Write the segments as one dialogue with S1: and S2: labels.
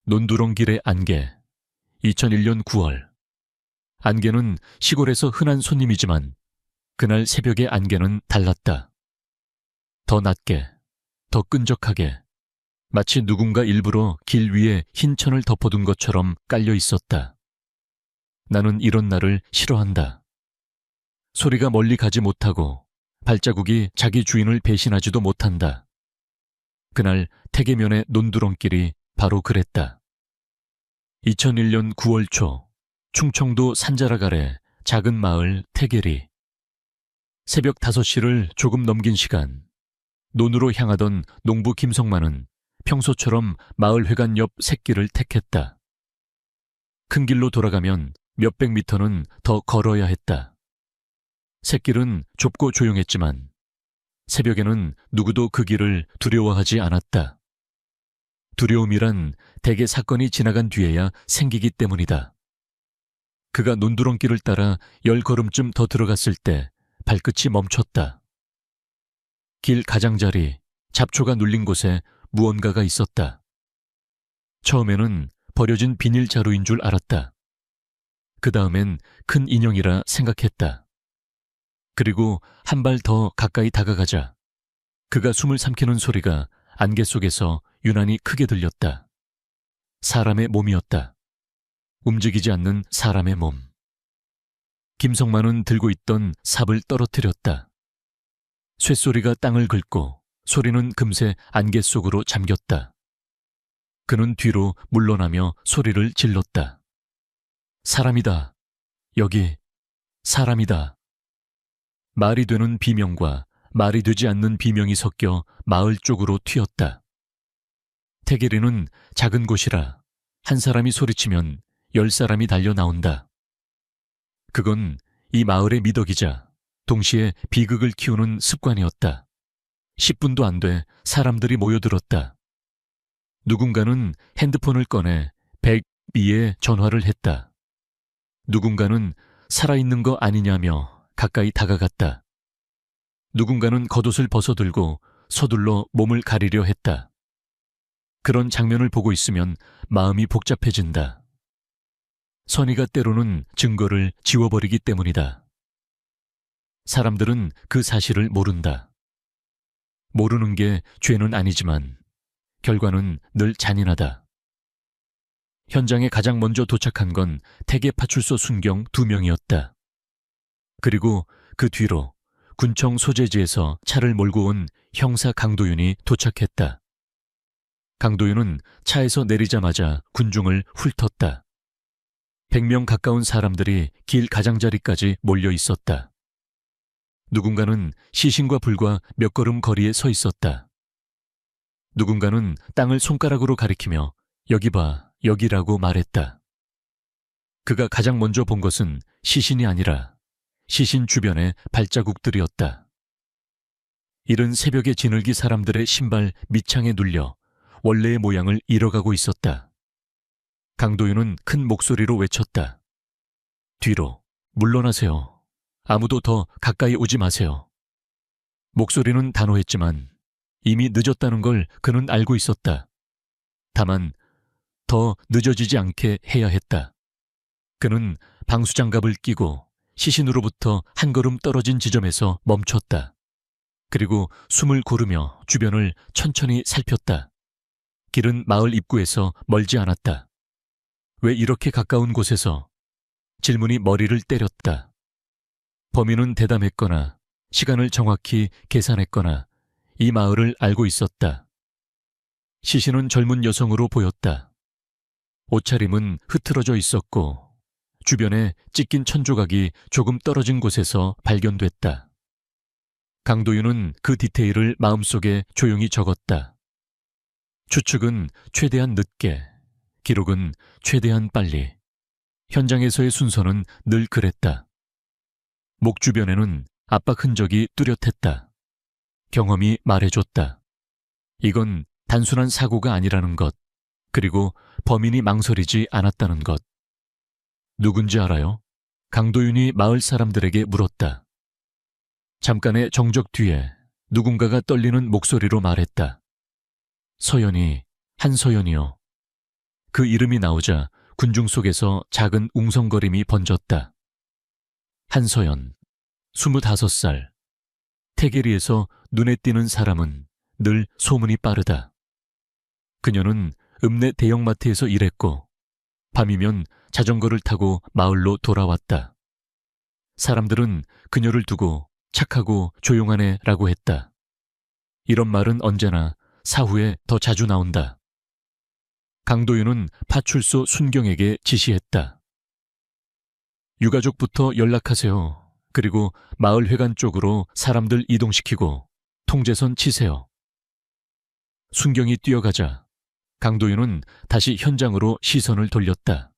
S1: 논두렁길의 안개. 2001년 9월. 안개는 시골에서 흔한 손님이지만 그날 새벽의 안개는 달랐다. 더 낮게, 더 끈적하게, 마치 누군가 일부러 길 위에 흰 천을 덮어둔 것처럼 깔려 있었다. 나는 이런 날을 싫어한다. 소리가 멀리 가지 못하고 발자국이 자기 주인을 배신하지도 못한다. 그날 태계면의 논두렁길이 바로 그랬다. 2001년 9월 초, 충청도 산자락 아래 작은 마을 태계리. 새벽 5시를 조금 넘긴 시간, 논으로 향하던 농부 김성만은 평소처럼 마을 회관 옆 샛길을 택했다. 큰 길로 돌아가면 몇백 미터는 더 걸어야 했다. 샛길은 좁고 조용했지만 새벽에는 누구도 그 길을 두려워하지 않았다. 두려움이란 대개 사건이 지나간 뒤에야 생기기 때문이다. 그가 논두렁길을 따라 10걸음쯤 더 들어갔을 때 발끝이 멈췄다. 길 가장자리, 잡초가 눌린 곳에 무언가가 있었다. 처음에는 버려진 비닐 자루인 줄 알았다. 그 다음엔 큰 인형이라 생각했다. 그리고 한 발 더 가까이 다가가자 그가 숨을 삼키는 소리가 안개 속에서 유난히 크게 들렸다. 사람의 몸이었다. 움직이지 않는 사람의 몸. 김성만은 들고 있던 삽을 떨어뜨렸다. 쇳소리가 땅을 긁고 소리는 금세 안개 속으로 잠겼다. 그는 뒤로 물러나며 소리를 질렀다. 사람이다. 여기 사람이다. 말이 되는 비명과 말이 되지 않는 비명이 섞여 마을 쪽으로 튀었다. 태계리는 작은 곳이라 한 사람이 소리치면 10사람이 달려 나온다. 그건 이 마을의 미덕이자 동시에 비극을 키우는 습관이었다. 10분도 안 돼 사람들이 모여들었다. 누군가는 핸드폰을 꺼내 102에 전화를 했다. 누군가는 살아있는 거 아니냐며 가까이 다가갔다. 누군가는 겉옷을 벗어들고 서둘러 몸을 가리려 했다. 그런 장면을 보고 있으면 마음이 복잡해진다. 선의가 때로는 증거를 지워버리기 때문이다. 사람들은 그 사실을 모른다. 모르는 게 죄는 아니지만 결과는 늘 잔인하다. 현장에 가장 먼저 도착한 건 태계파출소 순경 2명이었다. 그리고 그 뒤로 군청 소재지에서 차를 몰고 온 형사 강도윤이 도착했다. 강도윤은 차에서 내리자마자 군중을 훑었다. 100명 가까운 사람들이 길 가장자리까지 몰려 있었다. 누군가는 시신과 불과 몇 걸음 거리에 서 있었다. 누군가는 땅을 손가락으로 가리키며 여기 봐, 여기라고 말했다. 그가 가장 먼저 본 것은 시신이 아니라 시신 주변의 발자국들이었다. 이른 새벽에 지늘기 사람들의 신발 밑창에 눌려 원래의 모양을 잃어가고 있었다. 강도윤은 큰 목소리로 외쳤다. 뒤로 물러나세요. 아무도 더 가까이 오지 마세요. 목소리는 단호했지만 이미 늦었다는 걸 그는 알고 있었다. 다만 더 늦어지지 않게 해야 했다. 그는 방수장갑을 끼고 시신으로부터 한 걸음 떨어진 지점에서 멈췄다. 그리고 숨을 고르며 주변을 천천히 살폈다. 길은 마을 입구에서 멀지 않았다. 왜 이렇게 가까운 곳에서? 질문이 머리를 때렸다. 범인은 대담했거나 시간을 정확히 계산했거나 이 마을을 알고 있었다. 시신은 젊은 여성으로 보였다. 옷차림은 흐트러져 있었고 주변에 찢긴 천조각이 조금 떨어진 곳에서 발견됐다. 강도윤은 그 디테일을 마음속에 조용히 적었다. 추측은 최대한 늦게, 기록은 최대한 빨리. 현장에서의 순서는 늘 그랬다. 목 주변에는 압박 흔적이 뚜렷했다. 경험이 말해줬다. 이건 단순한 사고가 아니라는 것, 그리고 범인이 망설이지 않았다는 것. 누군지 알아요? 강도윤이 마을 사람들에게 물었다. 잠깐의 정적 뒤에 누군가가 떨리는 목소리로 말했다. 서연이, 한서연이요. 그 이름이 나오자 군중 속에서 작은 웅성거림이 번졌다. 한서연, 25살. 태계리에서 눈에 띄는 사람은 늘 소문이 빠르다. 그녀는 읍내 대형마트에서 일했고 밤이면 자전거를 타고 마을로 돌아왔다. 사람들은 그녀를 두고 착하고 조용한 애라고 했다. 이런 말은 언제나 사후에 더 자주 나온다. 강도윤은 파출소 순경에게 지시했다. 유가족부터 연락하세요. 그리고 마을회관 쪽으로 사람들 이동시키고 통제선 치세요. 순경이 뛰어가자 강도윤은 다시 현장으로 시선을 돌렸다.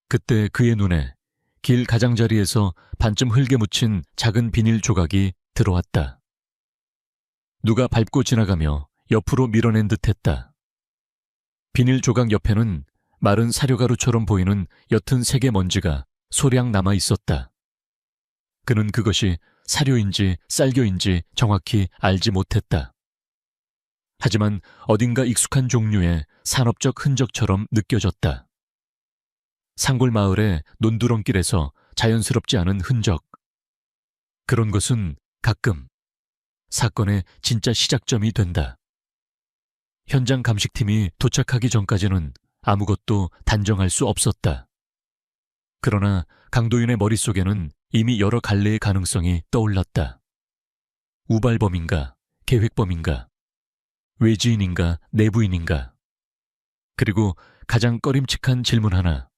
S1: 그때 그의 눈에 길 가장자리에서 반쯤 흙에 묻힌 작은 비닐 조각이 들어왔다. 누가 밟고 지나가며 옆으로 밀어낸 듯했다. 비닐 조각 옆에는 마른 사료가루처럼 보이는 옅은 색의 먼지가 소량 남아 있었다. 그는 그것이 사료인지 쌀겨인지 정확히 알지 못했다. 하지만 어딘가 익숙한 종류의 산업적 흔적처럼 느껴졌다. 산골 마을의 논두렁길에서 자연스럽지 않은 흔적. 그런 것은 가끔 사건의 진짜 시작점이 된다. 현장 감식팀이 도착하기 전까지는 아무것도 단정할 수 없었다. 그러나 강도윤의 머릿속에는 이미 여러 갈래의 가능성이 떠올랐다. 우발범인가, 계획범인가, 외지인인가, 내부인인가. 그리고 가장 꺼림칙한 질문 하나.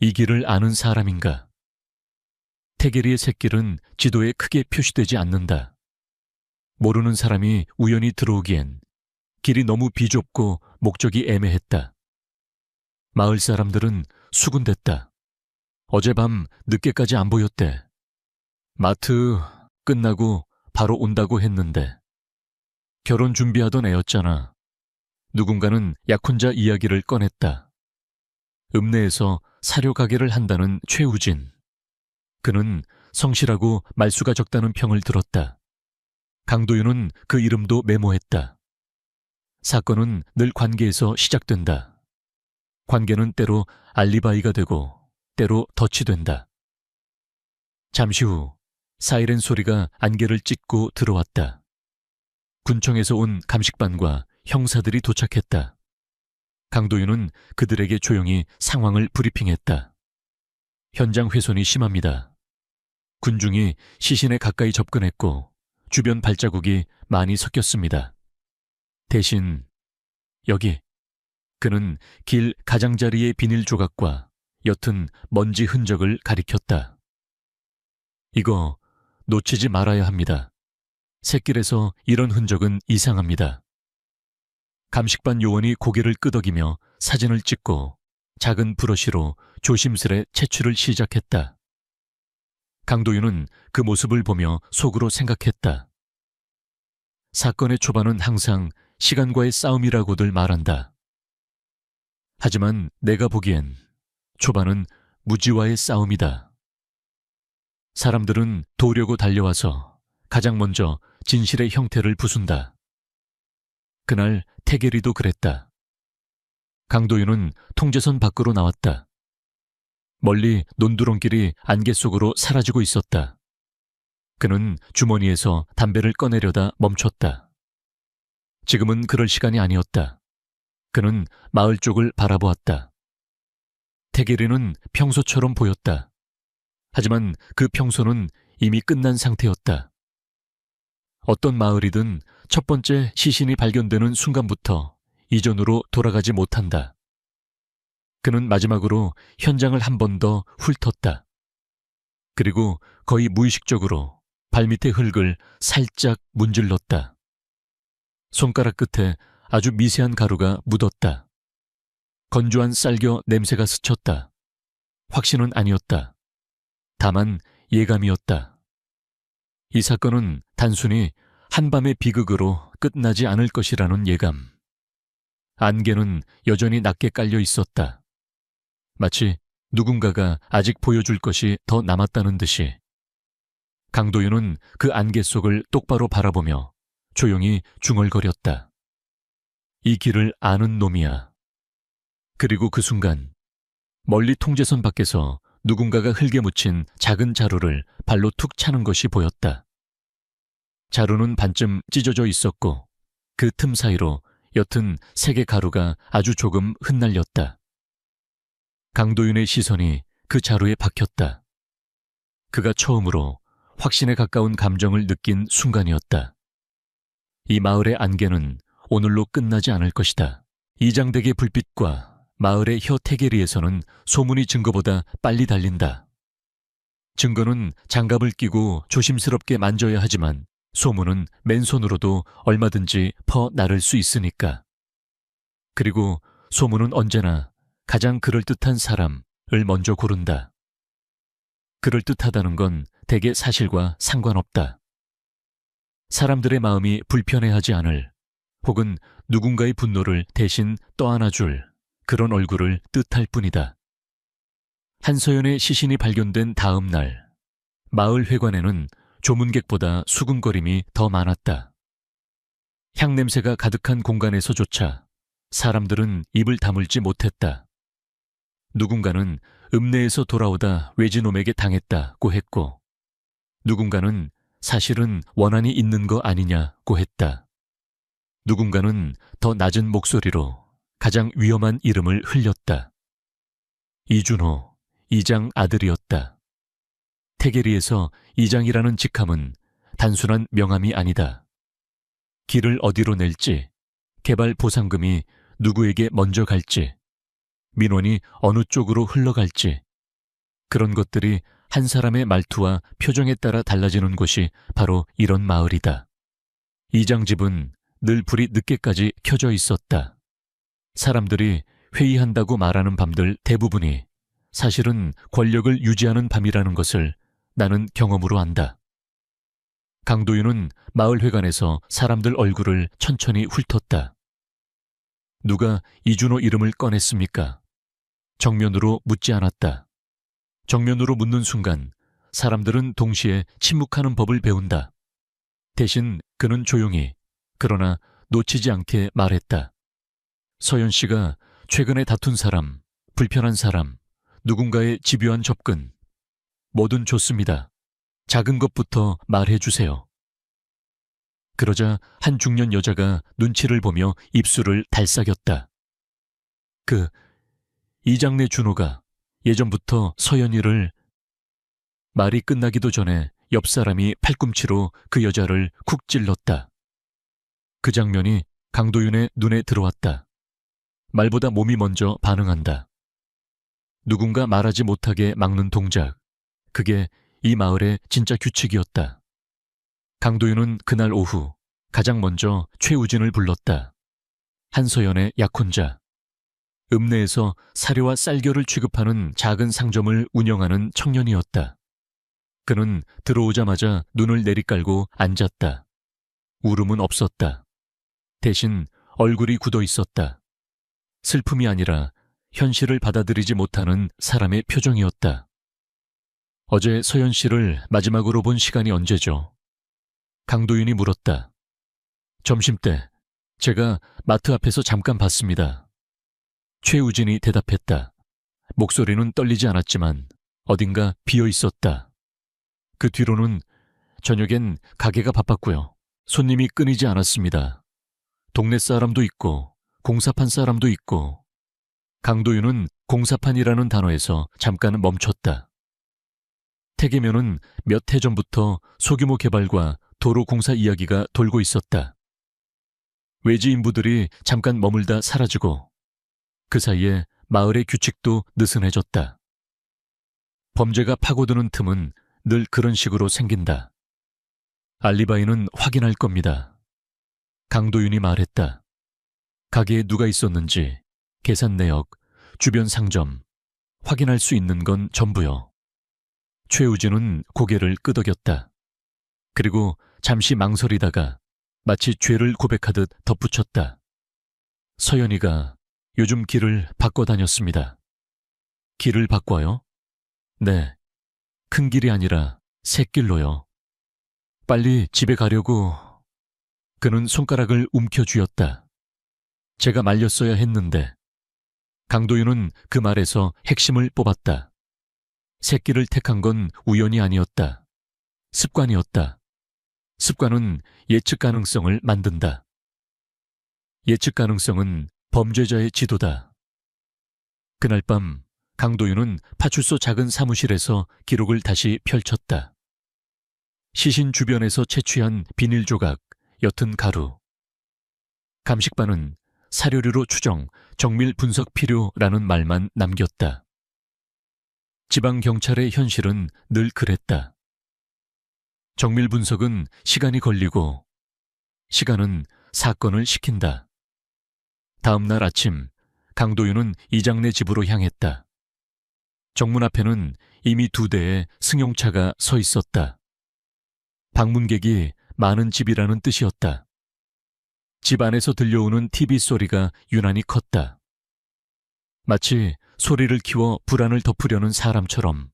S1: 이 길을 아는 사람인가? 태계리의 샛길은 지도에 크게 표시되지 않는다. 모르는 사람이 우연히 들어오기엔 길이 너무 비좁고 목적이 애매했다. 마을 사람들은 수군댔다. 어젯밤 늦게까지 안 보였대. 마트 끝나고 바로 온다고 했는데. 결혼 준비하던 애였잖아. 누군가는 약혼자 이야기를 꺼냈다. 읍내에서 사료 가게를 한다는 최우진. 그는 성실하고 말수가 적다는 평을 들었다. 강도윤은 그 이름도 메모했다. 사건은 늘 관계에서 시작된다. 관계는 때로 알리바이가 되고 때로 덫이 된다. 잠시 후 사이렌 소리가 안개를 찢고 들어왔다. 군청에서 온 감식반과 형사들이 도착했다. 강도윤은 그들에게 조용히 상황을 브리핑했다. 현장 훼손이 심합니다. 군중이 시신에 가까이 접근했고 주변 발자국이 많이 섞였습니다. 대신 여기 그는 길 가장자리의 비닐 조각과 옅은 먼지 흔적을 가리켰다. 이거 놓치지 말아야 합니다. 샛길에서 이런 흔적은 이상합니다. 감식반 요원이 고개를 끄덕이며 사진을 찍고 작은 브러쉬로 조심스레 채취를 시작했다. 강도윤은 그 모습을 보며 속으로 생각했다. 사건의 초반은 항상 시간과의 싸움이라고들 말한다. 하지만 내가 보기엔 초반은 무지와의 싸움이다. 사람들은 도려고 달려와서 가장 먼저 진실의 형태를 부순다. 그날 태계리도 그랬다. 강도윤은 통제선 밖으로 나왔다. 멀리 논두렁길이 안개 속으로 사라지고 있었다. 그는 주머니에서 담배를 꺼내려다 멈췄다. 지금은 그럴 시간이 아니었다. 그는 마을 쪽을 바라보았다. 태계리는 평소처럼 보였다. 하지만 그 평소는 이미 끝난 상태였다. 어떤 마을이든 첫 번째 시신이 발견되는 순간부터 이전으로 돌아가지 못한다. 그는 마지막으로 현장을 한 번 더 훑었다. 그리고 거의 무의식적으로 발밑의 흙을 살짝 문질렀다. 손가락 끝에 아주 미세한 가루가 묻었다. 건조한 쌀겨 냄새가 스쳤다. 확신은 아니었다. 다만 예감이었다. 이 사건은 단순히 한밤의 비극으로 끝나지 않을 것이라는 예감. 안개는 여전히 낮게 깔려 있었다. 마치 누군가가 아직 보여줄 것이 더 남았다는 듯이. 강도윤은 그 안개 속을 똑바로 바라보며 조용히 중얼거렸다. 이 길을 아는 놈이야. 그리고 그 순간 멀리 통제선 밖에서 누군가가 흙에 묻힌 작은 자루를 발로 툭 차는 것이 보였다. 자루는 반쯤 찢어져 있었고 그 틈 사이로 옅은 색의 가루가 아주 조금 흩날렸다. 강도윤의 시선이 그 자루에 박혔다. 그가 처음으로 확신에 가까운 감정을 느낀 순간이었다. 이 마을의 안개는 오늘로 끝나지 않을 것이다. 이장댁의 불빛과 마을의 혀 태계리에서는 소문이 증거보다 빨리 달린다. 증거는 장갑을 끼고 조심스럽게 만져야 하지만 소문은 맨손으로도 얼마든지 퍼나를 수 있으니까. 그리고 소문은 언제나 가장 그럴듯한 사람을 먼저 고른다. 그럴듯하다는 건 대개 사실과 상관없다. 사람들의 마음이 불편해하지 않을 혹은 누군가의 분노를 대신 떠안아줄 그런 얼굴을 뜻할 뿐이다. 한서연의 시신이 발견된 다음 날, 마을 회관에는 조문객보다 수군거림이 더 많았다. 향냄새가 가득한 공간에서조차 사람들은 입을 다물지 못했다. 누군가는 읍내에서 돌아오다 외지놈에게 당했다고 했고, 누군가는 사실은 원한이 있는 거 아니냐고 했다. 누군가는 더 낮은 목소리로 가장 위험한 이름을 흘렸다. 이준호, 이장 아들이었다. 태계리에서 이장이라는 직함은 단순한 명함이 아니다. 길을 어디로 낼지, 개발 보상금이 누구에게 먼저 갈지, 민원이 어느 쪽으로 흘러갈지, 그런 것들이 한 사람의 말투와 표정에 따라 달라지는 곳이 바로 이런 마을이다. 이장 집은 늘 불이 늦게까지 켜져 있었다. 사람들이 회의한다고 말하는 밤들 대부분이 사실은 권력을 유지하는 밤이라는 것을 나는 경험으로 안다. 강도윤은 마을 회관에서 사람들 얼굴을 천천히 훑었다. 누가 이준호 이름을 꺼냈습니까? 정면으로 묻지 않았다. 정면으로 묻는 순간 사람들은 동시에 침묵하는 법을 배운다. 대신 그는 조용히 그러나 놓치지 않게 말했다. 서연 씨가 최근에 다툰 사람, 불편한 사람, 누군가의 집요한 접근, 뭐든 좋습니다. 작은 것부터 말해 주세요. 그러자 한 중년 여자가 눈치를 보며 입술을 달싹였다. 이장내 준호가 예전부터 서연이를... 말이 끝나기도 전에 옆 사람이 팔꿈치로 그 여자를 쿡 찔렀다. 그 장면이 강도윤의 눈에 들어왔다. 말보다 몸이 먼저 반응한다. 누군가 말하지 못하게 막는 동작, 그게 이 마을의 진짜 규칙이었다. 강도윤은 그날 오후 가장 먼저 최우진을 불렀다. 한서연의 약혼자. 읍내에서 사료와 쌀겨를 취급하는 작은 상점을 운영하는 청년이었다. 그는 들어오자마자 눈을 내리깔고 앉았다. 울음은 없었다. 대신 얼굴이 굳어 있었다. 슬픔이 아니라 현실을 받아들이지 못하는 사람의 표정이었다. 어제 서연 씨를 마지막으로 본 시간이 언제죠? 강도윤이 물었다. 점심때 제가 마트 앞에서 잠깐 봤습니다. 최우진이 대답했다. 목소리는 떨리지 않았지만 어딘가 비어 있었다. 그 뒤로는 저녁엔 가게가 바빴고요. 손님이 끊이지 않았습니다. 동네 사람도 있고 공사판 사람도 있고. 강도윤은 공사판이라는 단어에서 잠깐 멈췄다. 태계면은 몇 해 전부터 소규모 개발과 도로 공사 이야기가 돌고 있었다. 외지 인부들이 잠깐 머물다 사라지고 그 사이에 마을의 규칙도 느슨해졌다. 범죄가 파고드는 틈은 늘 그런 식으로 생긴다. 알리바이는 확인할 겁니다. 강도윤이 말했다. 가게에 누가 있었는지, 계산 내역, 주변 상점, 확인할 수 있는 건 전부요. 최우진은 고개를 끄덕였다. 그리고 잠시 망설이다가 마치 죄를 고백하듯 덧붙였다. 서연이가 요즘 길을 바꿔 다녔습니다. 길을 바꿔요? 네. 큰 길이 아니라 샛길로요. 빨리 집에 가려고... 그는 손가락을 움켜쥐었다. 제가 말렸어야 했는데. 강도윤은 그 말에서 핵심을 뽑았다. 새끼를 택한 건 우연이 아니었다. 습관이었다. 습관은 예측 가능성을 만든다. 예측 가능성은 범죄자의 지도다. 그날 밤 강도윤은 파출소 작은 사무실에서 기록을 다시 펼쳤다. 시신 주변에서 채취한 비닐 조각, 옅은 가루. 감식반은 사료류로 추정, 정밀 분석 필요라는 말만 남겼다. 지방경찰의 현실은 늘 그랬다. 정밀 분석은 시간이 걸리고 시간은 사건을 시킨다. 다음 날 아침 강도윤은 이장내 집으로 향했다. 정문 앞에는 이미 2대의 승용차가 서 있었다. 방문객이 많은 집이라는 뜻이었다. 집 안에서 들려오는 TV 소리가 유난히 컸다. 마치 소리를 키워 불안을 덮으려는 사람처럼.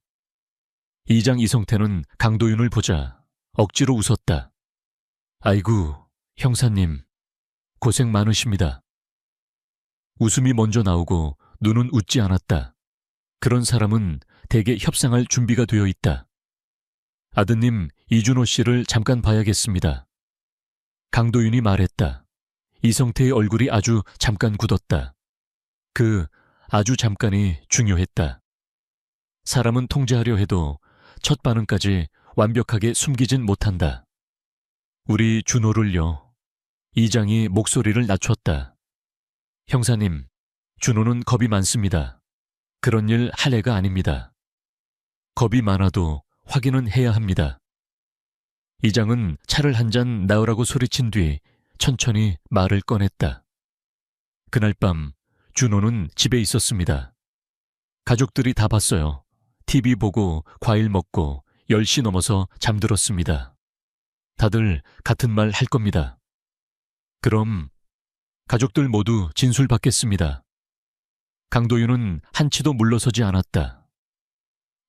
S1: 이장 이성태는 강도윤을 보자 억지로 웃었다. 아이고, 형사님, 고생 많으십니다. 웃음이 먼저 나오고 눈은 웃지 않았다. 그런 사람은 대개 협상할 준비가 되어 있다. 아드님 이준호 씨를 잠깐 봐야겠습니다. 강도윤이 말했다. 이성태의 얼굴이 아주 잠깐 굳었다. 그 아주 잠깐이 중요했다. 사람은 통제하려 해도 첫 반응까지 완벽하게 숨기진 못한다. 우리 준호를요. 이장이 목소리를 낮췄다. 형사님, 준호는 겁이 많습니다. 그런 일 할 애가 아닙니다. 겁이 많아도 확인은 해야 합니다. 이장은 차를 한 잔 나으라고 소리친 뒤 천천히 말을 꺼냈다. 그날 밤 준호는 집에 있었습니다. 가족들이 다 봤어요. TV 보고 과일 먹고 10시 넘어서 잠들었습니다. 다들 같은 말 할 겁니다. 그럼 가족들 모두 진술 받겠습니다. 강도윤은 한치도 물러서지 않았다.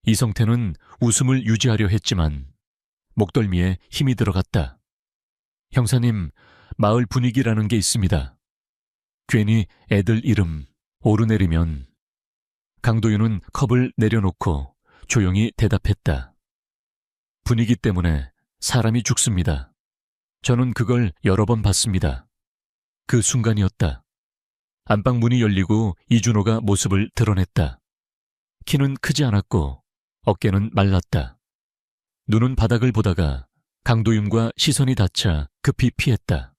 S1: 이성태는 웃음을 유지하려 했지만 목덜미에 힘이 들어갔다. 형사님, 마을 분위기라는 게 있습니다. 괜히 애들 이름 오르내리면. 강도윤은 컵을 내려놓고 조용히 대답했다. 분위기 때문에 사람이 죽습니다. 저는 그걸 여러 번 봤습니다. 그 순간이었다. 안방 문이 열리고 이준호가 모습을 드러냈다. 키는 크지 않았고 어깨는 말랐다. 눈은 바닥을 보다가 강도윤과 시선이 닿자 급히 피했다.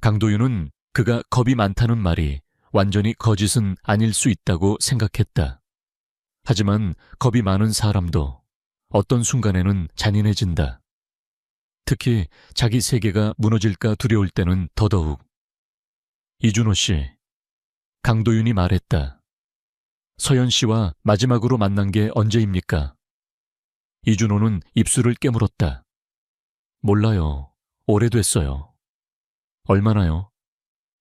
S1: 강도윤은 그가 겁이 많다는 말이 완전히 거짓은 아닐 수 있다고 생각했다. 하지만 겁이 많은 사람도 어떤 순간에는 잔인해진다. 특히 자기 세계가 무너질까 두려울 때는 더더욱. 이준호 씨, 강도윤이 말했다. 서연 씨와 마지막으로 만난 게 언제입니까? 이준호는 입술을 깨물었다. 몰라요. 오래됐어요. 얼마나요?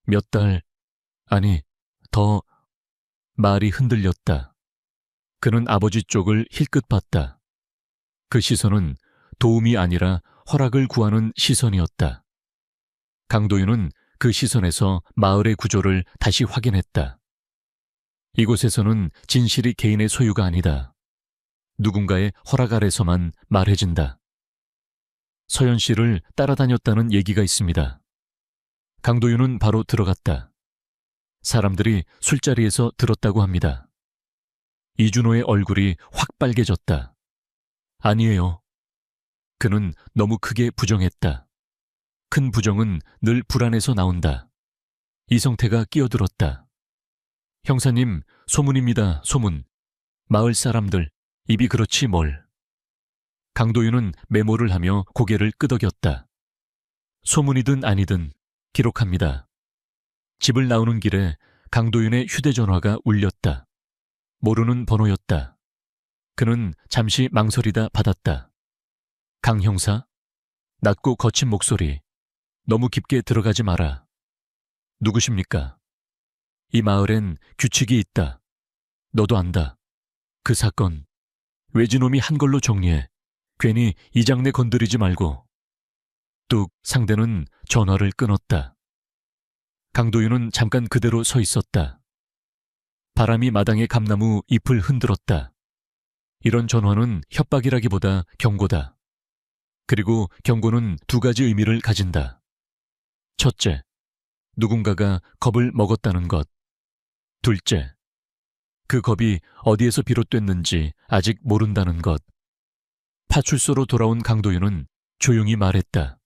S1: 몇 달, 아니, 더. 말이 흔들렸다. 그는 아버지 쪽을 힐끗 봤다. 그 시선은 도움이 아니라 허락을 구하는 시선이었다. 강도윤은 그 시선에서 마을의 구조를 다시 확인했다. 이곳에서는 진실이 개인의 소유가 아니다. 누군가의 허락 아래서만 말해진다. 서연 씨를 따라다녔다는 얘기가 있습니다. 강도윤은 바로 들어갔다. 사람들이 술자리에서 들었다고 합니다. 이준호의 얼굴이 확 빨개졌다. 아니에요. 그는 너무 크게 부정했다. 큰 부정은 늘 불안에서 나온다. 이성태가 끼어들었다. 형사님, 소문입니다, 소문. 마을 사람들, 입이 그렇지 뭘. 강도윤은 메모를 하며 고개를 끄덕였다. 소문이든 아니든 기록합니다. 집을 나오는 길에 강도윤의 휴대전화가 울렸다. 모르는 번호였다. 그는 잠시 망설이다 받았다. 강 형사? 낮고 거친 목소리. 너무 깊게 들어가지 마라. 누구십니까? 이 마을엔 규칙이 있다. 너도 안다. 그 사건 외지놈이 한 걸로 정리해. 괜히 이장내 건드리지 말고. 뚝 상대는 전화를 끊었다. 강도윤은 잠깐 그대로 서 있었다. 바람이 마당의 감나무 잎을 흔들었다. 이런 전화는 협박이라기보다 경고다. 그리고 경고는 두 가지 의미를 가진다. 첫째, 누군가가 겁을 먹었다는 것. 둘째, 그 겁이 어디에서 비롯됐는지 아직 모른다는 것. 파출소로 돌아온 강도윤은 조용히 말했다.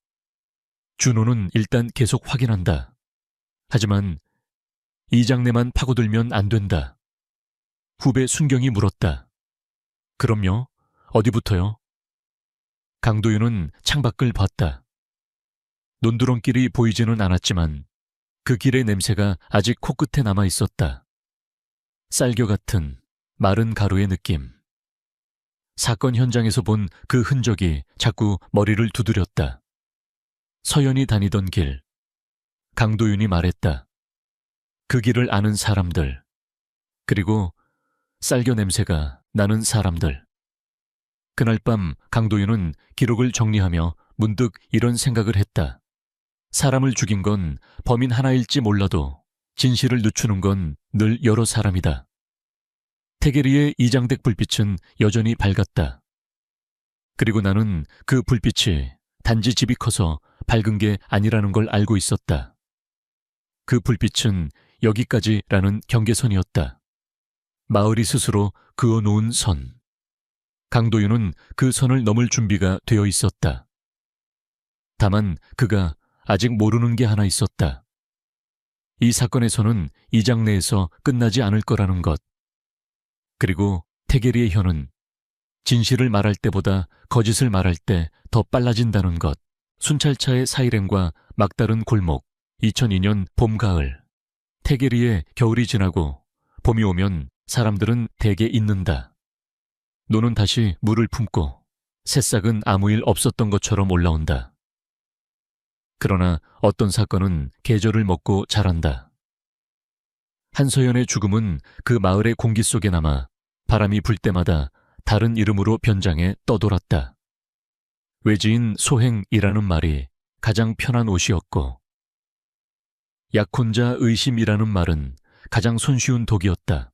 S1: 준호는 일단 계속 확인한다. 하지만 이장내만 파고들면 안 된다. 후배 순경이 물었다. 그럼요? 어디부터요? 강도윤은 창밖을 봤다. 논두렁길이 보이지는 않았지만 그 길의 냄새가 아직 코끝에 남아 있었다. 쌀겨 같은 마른 가루의 느낌. 사건 현장에서 본 그 흔적이 자꾸 머리를 두드렸다. 서연이 다니던 길. 강도윤이 말했다. 그 길을 아는 사람들. 그리고 쌀겨 냄새가 나는 사람들. 그날 밤 강도윤은 기록을 정리하며 문득 이런 생각을 했다. 사람을 죽인 건 범인 하나일지 몰라도 진실을 늦추는 건 늘 여러 사람이다. 태계리의 이장댁 불빛은 여전히 밝았다. 그리고 나는 그 불빛이 단지 집이 커서 밝은 게 아니라는 걸 알고 있었다. 그 불빛은 여기까지라는 경계선이었다. 마을이 스스로 그어놓은 선. 강도윤은 그 선을 넘을 준비가 되어 있었다. 다만 그가 아직 모르는 게 하나 있었다. 이 사건에서는 이장내에서 끝나지 않을 거라는 것. 그리고 태계리의 혀는 진실을 말할 때보다 거짓을 말할 때 더 빨라진다는 것. 순찰차의 사이렌과 막다른 골목. 2002년 봄, 가을. 태계리의 겨울이 지나고 봄이 오면 사람들은 대개 잊는다. 노는 다시 물을 품고 새싹은 아무 일 없었던 것처럼 올라온다. 그러나 어떤 사건은 계절을 먹고 자란다. 한서연의 죽음은 그 마을의 공기 속에 남아 바람이 불 때마다 다른 이름으로 변장해 떠돌았다. 외지인 소행이라는 말이 가장 편한 옷이었고, 약혼자 의심이라는 말은 가장 손쉬운 독이었다.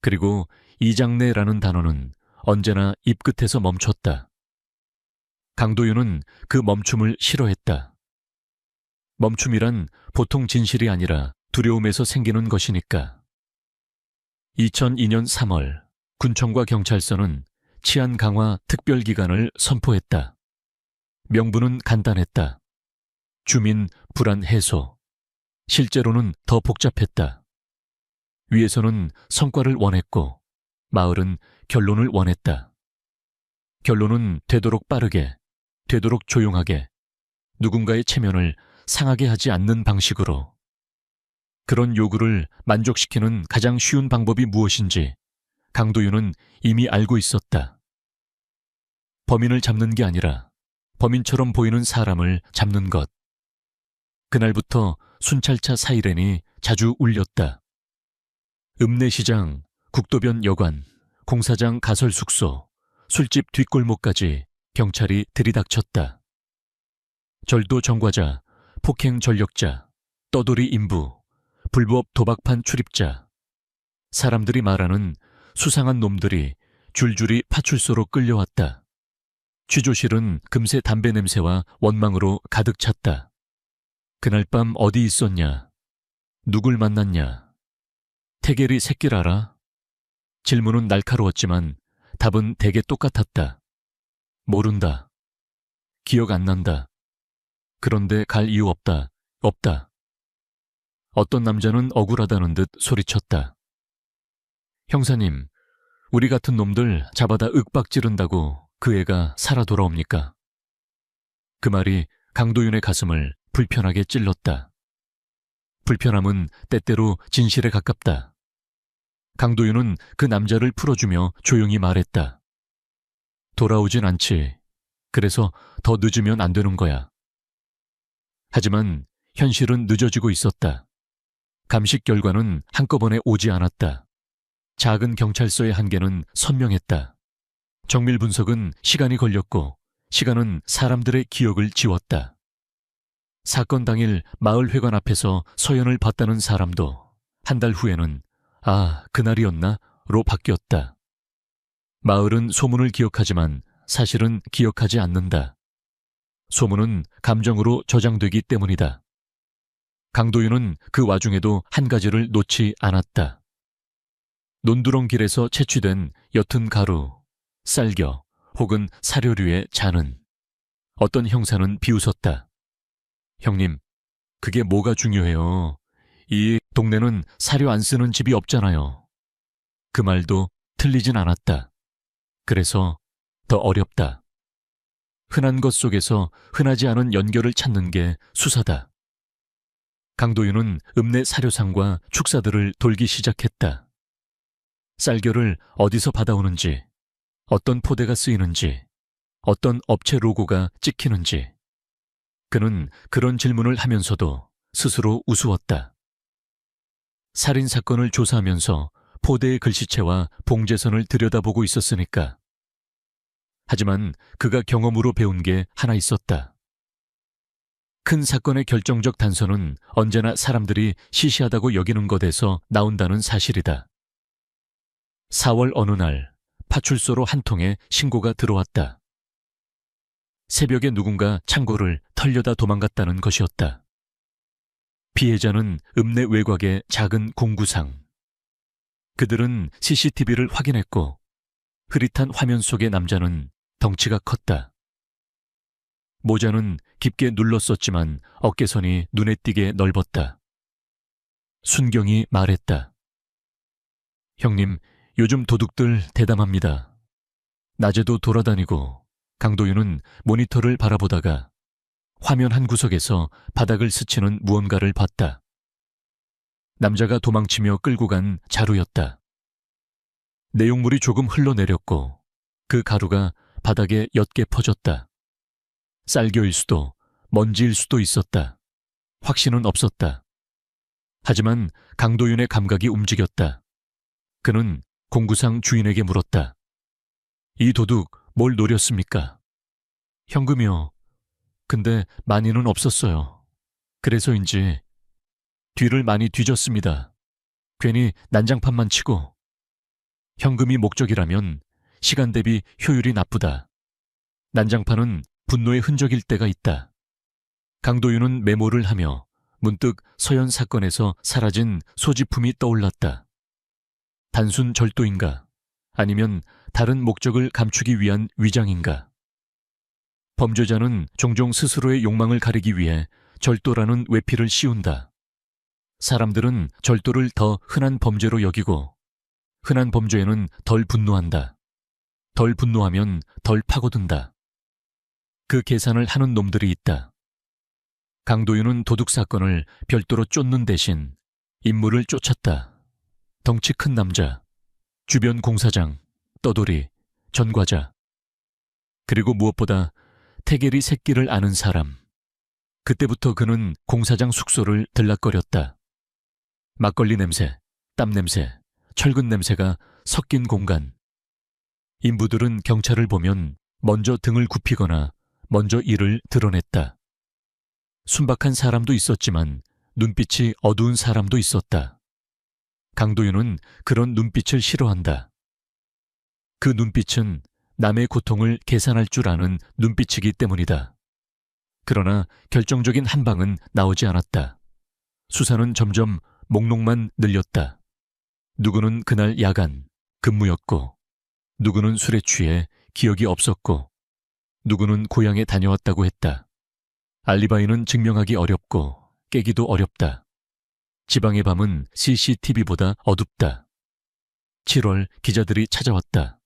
S1: 그리고 이장내라는 단어는 언제나 입끝에서 멈췄다. 강도윤은 그 멈춤을 싫어했다. 멈춤이란 보통 진실이 아니라 두려움에서 생기는 것이니까. 2002년 3월 군청과 경찰서는 치안 강화 특별기간을 선포했다. 명분은 간단했다. 주민 불안 해소. 실제로는 더 복잡했다. 위에서는 성과를 원했고 마을은 결론을 원했다. 결론은 되도록 빠르게, 되도록 조용하게, 누군가의 체면을 상하게 하지 않는 방식으로. 그런 요구를 만족시키는 가장 쉬운 방법이 무엇인지 강도윤은 이미 알고 있었다. 범인을 잡는 게 아니라 범인처럼 보이는 사람을 잡는 것. 그날부터 순찰차 사이렌이 자주 울렸다. 읍내시장, 국도변 여관, 공사장 가설숙소, 술집 뒷골목까지 경찰이 들이닥쳤다. 절도 정과자, 폭행 전력자, 떠돌이 인부, 불법 도박판 출입자. 사람들이 말하는 수상한 놈들이 줄줄이 파출소로 끌려왔다. 취조실은 금세 담배 냄새와 원망으로 가득 찼다. 그날 밤 어디 있었냐? 누굴 만났냐? 태계리 새끼를 알아? 질문은 날카로웠지만 답은 대개 똑같았다. 모른다. 기억 안 난다. 그런데 갈 이유 없다. 없다. 어떤 남자는 억울하다는 듯 소리쳤다. 형사님, 우리 같은 놈들 잡아다 윽박 지른다고 그 애가 살아 돌아옵니까? 그 말이 강도윤의 가슴을 불편하게 찔렀다. 불편함은 때때로 진실에 가깝다. 강도윤은 그 남자를 풀어주며 조용히 말했다. 돌아오진 않지. 그래서 더 늦으면 안 되는 거야. 하지만 현실은 늦어지고 있었다. 감식 결과는 한꺼번에 오지 않았다. 작은 경찰서의 한계는 선명했다. 정밀 분석은 시간이 걸렸고 시간은 사람들의 기억을 지웠다. 사건 당일 마을회관 앞에서 서연을 봤다는 사람도 한 달 후에는 아, 그날이었나?로 바뀌었다. 마을은 소문을 기억하지만 사실은 기억하지 않는다. 소문은 감정으로 저장되기 때문이다. 강도윤은 그 와중에도 한 가지를 놓지 않았다. 논두렁길에서 채취된 옅은 가루, 쌀겨 혹은 사료류의 잔은. 어떤 형사는 비웃었다. 형님, 그게 뭐가 중요해요. 이 동네는 사료 안 쓰는 집이 없잖아요. 그 말도 틀리진 않았다. 그래서 더 어렵다. 흔한 것 속에서 흔하지 않은 연결을 찾는 게 수사다. 강도윤은 읍내 사료상과 축사들을 돌기 시작했다. 쌀겨를 어디서 받아오는지, 어떤 포대가 쓰이는지, 어떤 업체 로고가 찍히는지. 그는 그런 질문을 하면서도 스스로 우스웠다. 살인사건을 조사하면서 포대의 글씨체와 봉제선을 들여다보고 있었으니까. 하지만 그가 경험으로 배운 게 하나 있었다. 큰 사건의 결정적 단서는 언제나 사람들이 시시하다고 여기는 것에서 나온다는 사실이다. 4월 어느 날 파출소로 한 통의 신고가 들어왔다. 새벽에 누군가 창고를 털려다 도망갔다는 것이었다. 피해자는 읍내 외곽의 작은 공구상. 그들은 CCTV를 확인했고 흐릿한 화면 속의 남자는 덩치가 컸다. 모자는 깊게 눌렀었지만 어깨선이 눈에 띄게 넓었다. 순경이 말했다. 형님, 요즘 도둑들 대담합니다. 낮에도 돌아다니고. 강도윤은 모니터를 바라보다가 화면 한 구석에서 바닥을 스치는 무언가를 봤다. 남자가 도망치며 끌고 간 자루였다. 내용물이 조금 흘러내렸고 그 가루가 바닥에 옅게 퍼졌다. 쌀겨일 수도 먼지일 수도 있었다. 확신은 없었다. 하지만 강도윤의 감각이 움직였다. 그는 공구상 주인에게 물었다. 이 도둑 뭘 노렸습니까? 현금이요. 근데 많이는 없었어요. 그래서인지 뒤를 많이 뒤졌습니다. 괜히 난장판만 치고. 현금이 목적이라면 시간 대비 효율이 나쁘다. 난장판은 분노의 흔적일 때가 있다. 강도윤은 메모를 하며 문득 서현 사건에서 사라진 소지품이 떠올랐다. 단순 절도인가? 아니면 다른 목적을 감추기 위한 위장인가? 범죄자는 종종 스스로의 욕망을 가리기 위해 절도라는 외피를 씌운다. 사람들은 절도를 더 흔한 범죄로 여기고 흔한 범죄에는 덜 분노한다. 덜 분노하면 덜 파고든다. 그 계산을 하는 놈들이 있다. 강도윤은 도둑 사건을 별도로 쫓는 대신 인물을 쫓았다. 덩치 큰 남자, 주변 공사장, 떠돌이, 전과자. 그리고 무엇보다 태계리 새끼를 아는 사람. 그때부터 그는 공사장 숙소를 들락거렸다. 막걸리 냄새, 땀 냄새, 철근 냄새가 섞인 공간. 인부들은 경찰을 보면 먼저 등을 굽히거나 먼저 이를 드러냈다. 순박한 사람도 있었지만 눈빛이 어두운 사람도 있었다. 강도윤은 그런 눈빛을 싫어한다. 그 눈빛은 남의 고통을 계산할 줄 아는 눈빛이기 때문이다. 그러나 결정적인 한 방은 나오지 않았다. 수사는 점점 목록만 늘렸다. 누구는 그날 야간, 근무였고, 누구는 술에 취해 기억이 없었고, 누구는 고향에 다녀왔다고 했다. 알리바이는 증명하기 어렵고 깨기도 어렵다. 지방의 밤은 CCTV보다 어둡다. 7월 기자들이 찾아왔다.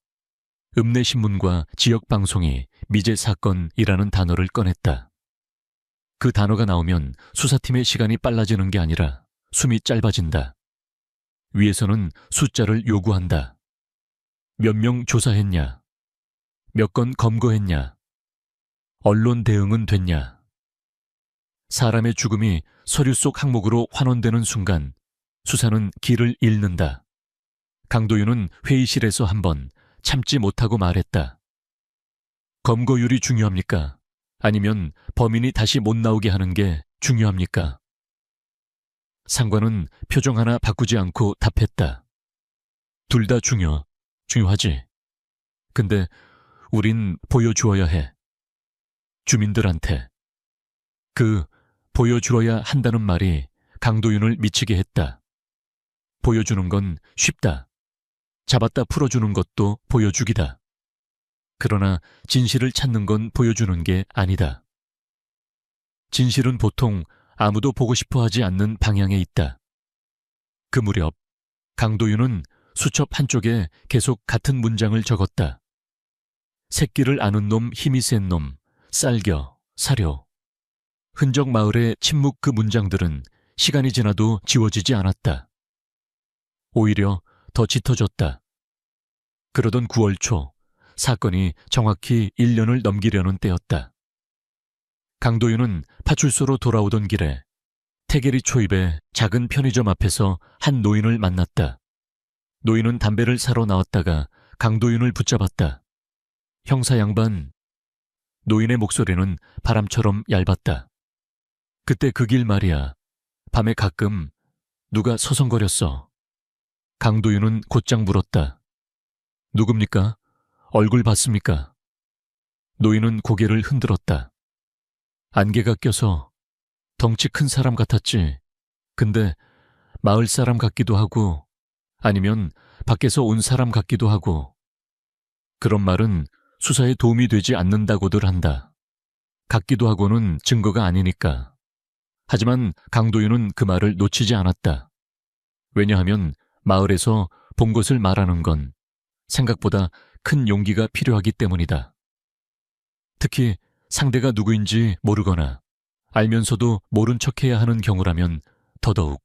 S1: 읍내 신문과 지역 방송이 미제 사건이라는 단어를 꺼냈다. 그 단어가 나오면 수사팀의 시간이 빨라지는 게 아니라 숨이 짧아진다. 위에서는 숫자를 요구한다. 몇 명 조사했냐? 몇 건 검거했냐? 언론 대응은 됐냐? 사람의 죽음이 서류 속 항목으로 환원되는 순간 수사는 길을 잃는다. 강도윤은 회의실에서 한번 참지 못하고 말했다. 검거율이 중요합니까? 아니면 범인이 다시 못 나오게 하는 게 중요합니까? 상관은 표정 하나 바꾸지 않고 답했다. 둘 다 중요하지. 근데 우린 보여주어야 해. 주민들한테. 그 보여주어야 한다는 말이 강도윤을 미치게 했다. 보여주는 건 쉽다. 잡았다 풀어주는 것도 보여주기다. 그러나 진실을 찾는 건 보여주는 게 아니다. 진실은 보통 아무도 보고 싶어 하지 않는 방향에 있다. 그 무렵 강도윤은 수첩 한쪽에 계속 같은 문장을 적었다. 새끼를 아는 놈, 힘이 센 놈, 쌀겨, 사료. 흔적 마을의 침묵 그 문장들은 시간이 지나도 지워지지 않았다. 오히려 더 짙어졌다. 그러던 9월 초 사건이 정확히 1년을 넘기려는 때였다. 강도윤은 파출소로 돌아오던 길에 태계리 초입의 작은 편의점 앞에서 한 노인을 만났다. 노인은 담배를 사러 나왔다가 강도윤을 붙잡았다. 형사 양반. 노인의 목소리는 바람처럼 얇았다. 그때 그 길 말이야. 밤에 가끔 누가 서성거렸어. 강도윤은 곧장 물었다. 누굽니까? 얼굴 봤습니까? 노인은 고개를 흔들었다. 안개가 껴서 덩치 큰 사람 같았지. 근데 마을 사람 같기도 하고 아니면 밖에서 온 사람 같기도 하고. 그런 말은 수사에 도움이 되지 않는다고들 한다. 같기도 하고는 증거가 아니니까. 하지만 강도윤은 그 말을 놓치지 않았다. 왜냐하면 마을에서 본 것을 말하는 건 생각보다 큰 용기가 필요하기 때문이다. 특히 상대가 누구인지 모르거나 알면서도 모른 척해야 하는 경우라면 더더욱.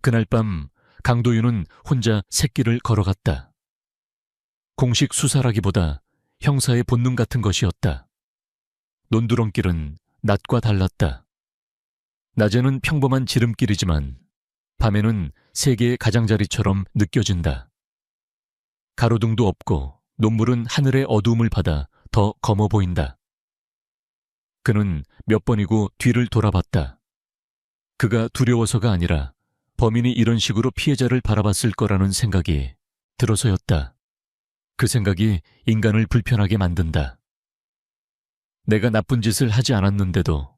S1: 그날 밤 강도윤은 혼자 새길을 걸어갔다. 공식 수사라기보다 형사의 본능 같은 것이었다. 논두렁길은 낮과 달랐다. 낮에는 평범한 지름길이지만 밤에는 세계의 가장자리처럼 느껴진다. 가로등도 없고 논물은 하늘의 어두움을 받아 더 검어 보인다. 그는 몇 번이고 뒤를 돌아봤다. 그가 두려워서가 아니라 범인이 이런 식으로 피해자를 바라봤을 거라는 생각이 들어서였다. 그 생각이 인간을 불편하게 만든다. 내가 나쁜 짓을 하지 않았는데도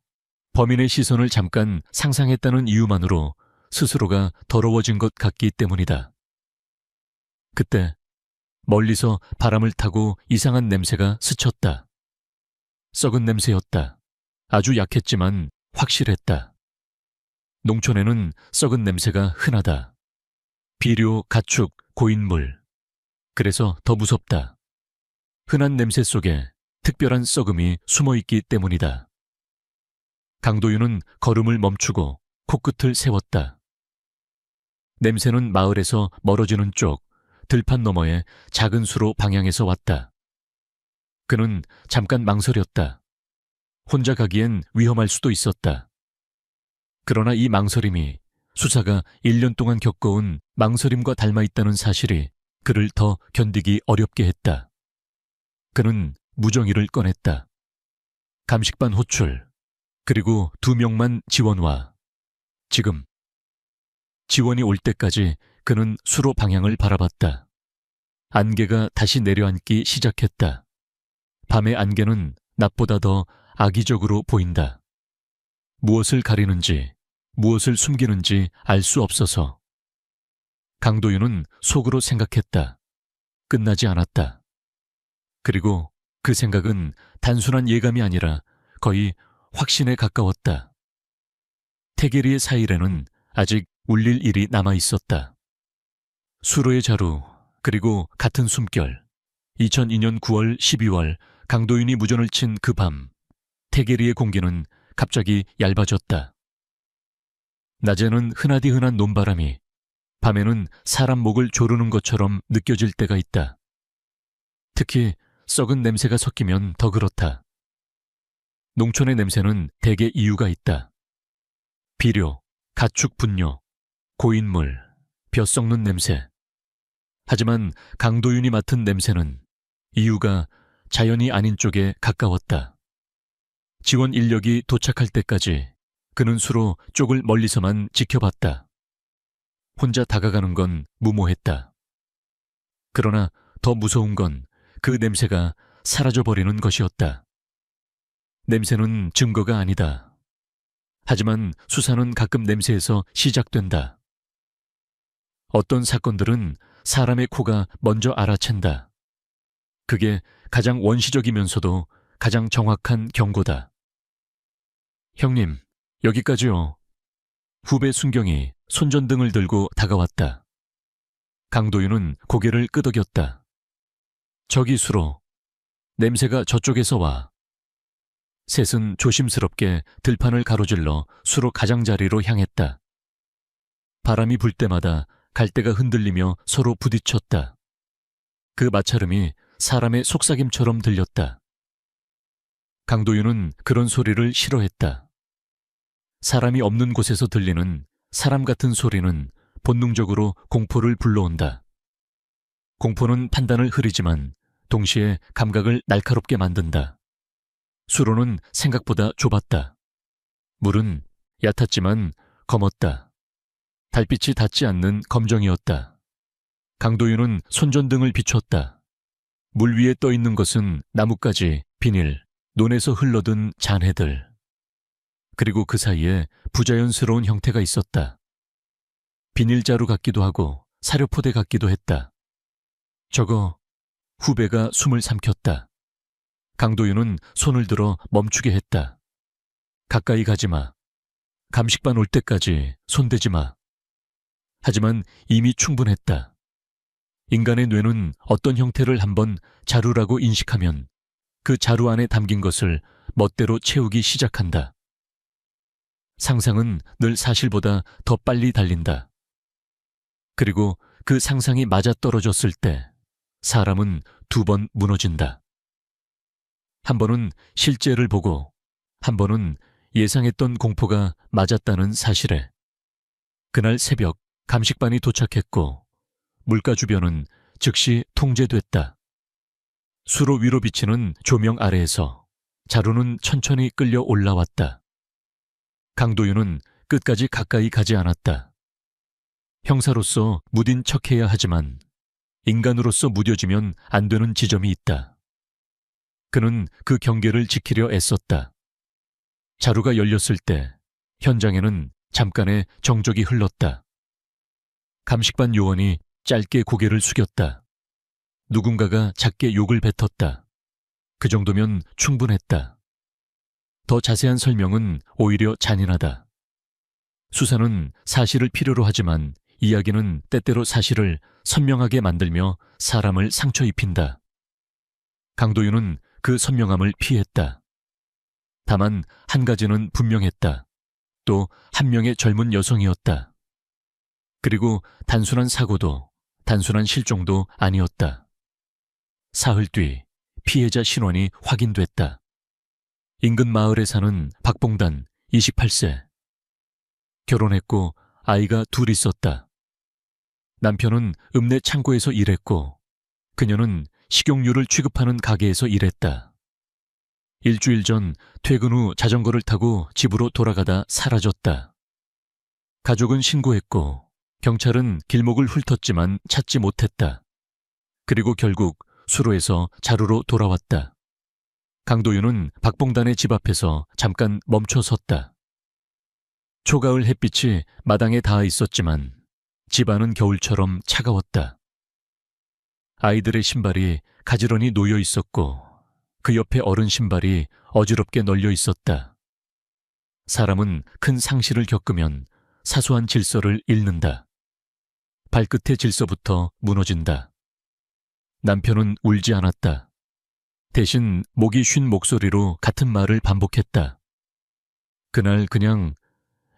S1: 범인의 시선을 잠깐 상상했다는 이유만으로 스스로가 더러워진 것 같기 때문이다. 그때 멀리서 바람을 타고 이상한 냄새가 스쳤다. 썩은 냄새였다. 아주 약했지만 확실했다. 농촌에는 썩은 냄새가 흔하다. 비료, 가축, 고인물. 그래서 더 무섭다. 흔한 냄새 속에 특별한 썩음이 숨어있기 때문이다. 강도윤은 걸음을 멈추고 코끝을 세웠다. 냄새는 마을에서 멀어지는 쪽 들판 너머의 작은 수로 방향에서 왔다. 그는 잠깐 망설였다. 혼자 가기엔 위험할 수도 있었다. 그러나 이 망설임이 수사가 1년 동안 겪어온 망설임과 닮아있다는 사실이 그를 더 견디기 어렵게 했다. 그는 무정의를 꺼냈다. 감식반 호출, 그리고 2명만 지원와. 지금. 지원이 올 때까지 그는 수로 방향을 바라봤다. 안개가 다시 내려앉기 시작했다. 밤의 안개는 낮보다 더 악의적으로 보인다. 무엇을 가리는지, 무엇을 숨기는지 알 수 없어서. 강도윤은 속으로 생각했다. 끝나지 않았다. 그리고 그 생각은 단순한 예감이 아니라 거의 확신에 가까웠다. 태계리의 사일에는 아직 울릴 일이 남아 있었다. 수로의 자루, 그리고 같은 숨결. 2002년 9월, 12월 강도윤이 무전을 친 그 밤, 태계리의 공기는 갑자기 얇아졌다. 낮에는 흔하디 흔한 논바람이 밤에는 사람 목을 조르는 것처럼 느껴질 때가 있다. 특히 썩은 냄새가 섞이면 더 그렇다. 농촌의 냄새는 대개 이유가 있다. 비료, 가축 분뇨, 고인물, 벼 썩는 냄새. 하지만 강도윤이 맡은 냄새는 이유가 자연이 아닌 쪽에 가까웠다. 지원 인력이 도착할 때까지 그는 수로 쪽을 멀리서만 지켜봤다. 혼자 다가가는 건 무모했다. 그러나 더 무서운 건 그 냄새가 사라져버리는 것이었다. 냄새는 증거가 아니다. 하지만 수사는 가끔 냄새에서 시작된다. 어떤 사건들은 사람의 코가 먼저 알아챈다. 그게 가장 원시적이면서도 가장 정확한 경고다. 형님, 여기까지요. 후배 순경이 손전등을 들고 다가왔다. 강도윤은 고개를 끄덕였다. 저기 수로. 냄새가 저쪽에서 와. 셋은 조심스럽게 들판을 가로질러 수로 가장자리로 향했다. 바람이 불 때마다 갈대가 흔들리며 서로 부딪혔다. 그 마찰음이 사람의 속삭임처럼 들렸다. 강도윤은 그런 소리를 싫어했다. 사람이 없는 곳에서 들리는 사람 같은 소리는 본능적으로 공포를 불러온다. 공포는 판단을 흐리지만 동시에 감각을 날카롭게 만든다. 수로는 생각보다 좁았다. 물은 얕았지만 검었다. 달빛이 닿지 않는 검정이었다. 강도윤은 손전등을 비췄다. 물 위에 떠 있는 것은 나뭇가지, 비닐, 논에서 흘러든 잔해들. 그리고 그 사이에 부자연스러운 형태가 있었다. 비닐자루 같기도 하고 사료포대 같기도 했다. 저거, 후배가 숨을 삼켰다. 강도윤은 손을 들어 멈추게 했다. 가까이 가지 마. 감식반 올 때까지 손대지 마. 하지만 이미 충분했다. 인간의 뇌는 어떤 형태를 한번 자루라고 인식하면 그 자루 안에 담긴 것을 멋대로 채우기 시작한다. 상상은 늘 사실보다 더 빨리 달린다. 그리고 그 상상이 맞아떨어졌을 때 사람은 두 번 무너진다. 한 번은 실제를 보고 한 번은 예상했던 공포가 맞았다는 사실에. 그날 새벽 감식반이 도착했고 물가 주변은 즉시 통제됐다. 수로 위로 비치는 조명 아래에서 자루는 천천히 끌려 올라왔다. 강도윤은 끝까지 가까이 가지 않았다. 형사로서 무딘 척해야 하지만 인간으로서 무뎌지면 안 되는 지점이 있다. 그는 그 경계를 지키려 애썼다. 자루가 열렸을 때 현장에는 잠깐의 정적이 흘렀다. 감식반 요원이 짧게 고개를 숙였다. 누군가가 작게 욕을 뱉었다. 그 정도면 충분했다. 더 자세한 설명은 오히려 잔인하다. 수사는 사실을 필요로 하지만 이야기는 때때로 사실을 선명하게 만들며 사람을 상처 입힌다. 강도윤은 그 선명함을 피했다. 다만 한 가지는 분명했다. 또 한 명의 젊은 여성이었다. 그리고 단순한 사고도 단순한 실종도 아니었다. 사흘 뒤 피해자 신원이 확인됐다. 인근 마을에 사는 박봉단 28세. 결혼했고 아이가 둘 있었다. 남편은 읍내 창고에서 일했고 그녀는 식용유를 취급하는 가게에서 일했다. 일주일 전 퇴근 후 자전거를 타고 집으로 돌아가다 사라졌다. 가족은 신고했고 경찰은 길목을 훑었지만 찾지 못했다. 그리고 결국 수로에서 자루로 돌아왔다. 강도윤은 박봉단의 집 앞에서 잠깐 멈춰 섰다. 초가을 햇빛이 마당에 닿아 있었지만 집안은 겨울처럼 차가웠다. 아이들의 신발이 가지런히 놓여 있었고 그 옆에 어른 신발이 어지럽게 널려 있었다. 사람은 큰 상실을 겪으면 사소한 질서를 잃는다. 발끝의 질서부터 무너진다. 남편은 울지 않았다. 대신 목이 쉰 목소리로 같은 말을 반복했다. 그날 그냥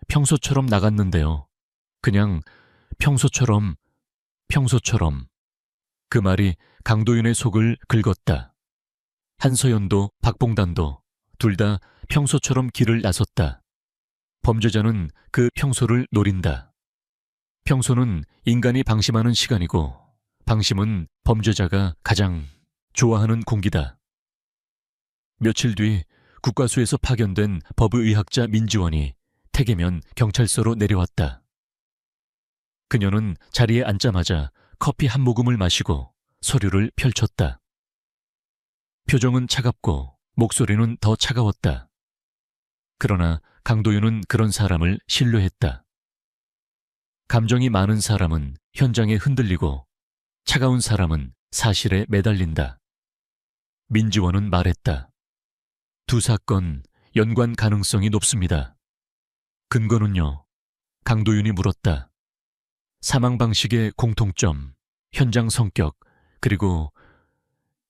S1: 평소처럼 나갔는데요. 그냥 평소처럼. 그 말이 강도윤의 속을 긁었다. 한서연도 박봉단도 둘 다 평소처럼 길을 나섰다. 범죄자는 그 평소를 노린다. 평소는 인간이 방심하는 시간이고 방심은 범죄자가 가장 좋아하는 공기다. 며칠 뒤 국과수에서 파견된 법의학자 민지원이 태계면 경찰서로 내려왔다. 그녀는 자리에 앉자마자 커피 한 모금을 마시고 서류를 펼쳤다. 표정은 차갑고 목소리는 더 차가웠다. 그러나 강도윤은 그런 사람을 신뢰했다. 감정이 많은 사람은 현장에 흔들리고 차가운 사람은 사실에 매달린다. 민지원은 말했다. 두 사건 연관 가능성이 높습니다. 근거는요? 강도윤이 물었다. 사망 방식의 공통점, 현장 성격, 그리고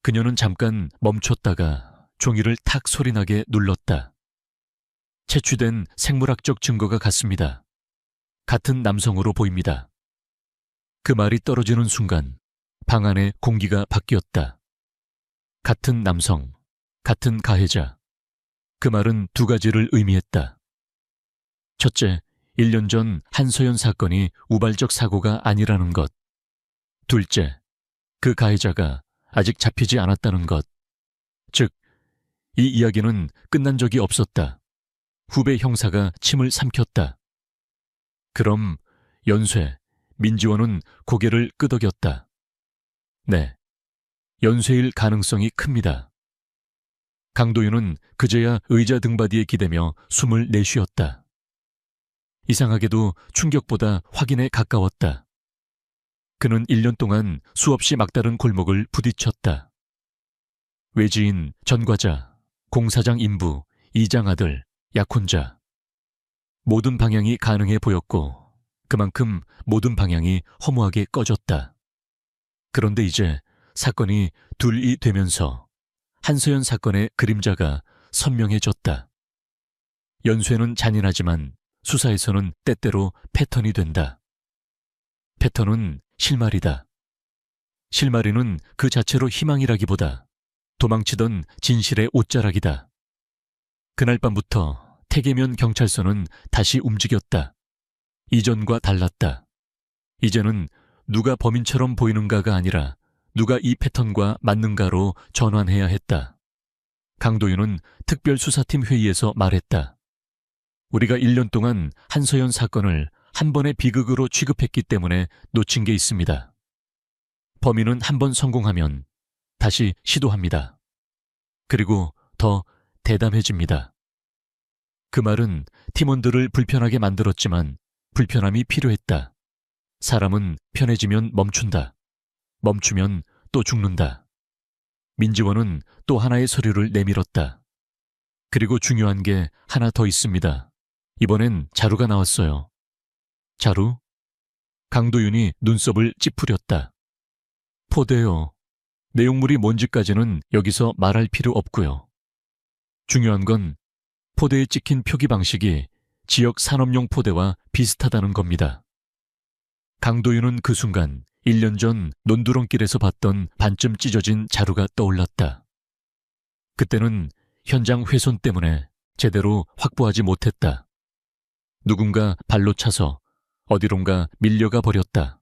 S1: 그녀는 잠깐 멈췄다가 종이를 탁 소리나게 눌렀다. 채취된 생물학적 증거가 같습니다. 같은 남성으로 보입니다. 그 말이 떨어지는 순간 방 안의 공기가 바뀌었다. 같은 남성, 같은 가해자. 그 말은 두 가지를 의미했다. 첫째, 1년 전 한서연 사건이 우발적 사고가 아니라는 것. 둘째, 그 가해자가 아직 잡히지 않았다는 것. 즉, 이 이야기는 끝난 적이 없었다. 후배 형사가 침을 삼켰다. 그럼 연쇄, 민지원은 고개를 끄덕였다. 네, 연쇄일 가능성이 큽니다. 강도윤은 그제야 의자 등받이에 기대며 숨을 내쉬었다. 이상하게도 충격보다 확인에 가까웠다. 그는 1년 동안 수없이 막다른 골목을 부딪혔다. 외지인, 전과자, 공사장 인부, 이장 아들, 약혼자. 모든 방향이 가능해 보였고 그만큼 모든 방향이 허무하게 꺼졌다. 그런데 이제 사건이 둘이 되면서 한서연 사건의 그림자가 선명해졌다. 연쇄는 잔인하지만 수사에서는 때때로 패턴이 된다. 패턴은 실마리다. 실마리는 그 자체로 희망이라기보다 도망치던 진실의 옷자락이다. 그날 밤부터 태계면 경찰서는 다시 움직였다. 이전과 달랐다. 이제는 누가 범인처럼 보이는가가 아니라 누가 이 패턴과 맞는가로 전환해야 했다. 강도윤은 특별수사팀 회의에서 말했다. 우리가 1년 동안 한서연 사건을 한 번의 비극으로 취급했기 때문에 놓친 게 있습니다. 범인은 한 번 성공하면 다시 시도합니다. 그리고 더 대담해집니다. 그 말은 팀원들을 불편하게 만들었지만 불편함이 필요했다. 사람은 편해지면 멈춘다. 멈추면 또 죽는다. 민지원은 또 하나의 서류를 내밀었다. 그리고 중요한 게 하나 더 있습니다. 이번엔 자루가 나왔어요. 자루? 강도윤이 눈썹을 찌푸렸다. 포대요. 내용물이 뭔지까지는 여기서 말할 필요 없고요. 중요한 건 포대에 찍힌 표기 방식이 지역 산업용 포대와 비슷하다는 겁니다. 강도윤은 그 순간 1년 전 논두렁길에서 봤던 반쯤 찢어진 자루가 떠올랐다. 그때는 현장 훼손 때문에 제대로 확보하지 못했다. 누군가 발로 차서 어디론가 밀려가 버렸다.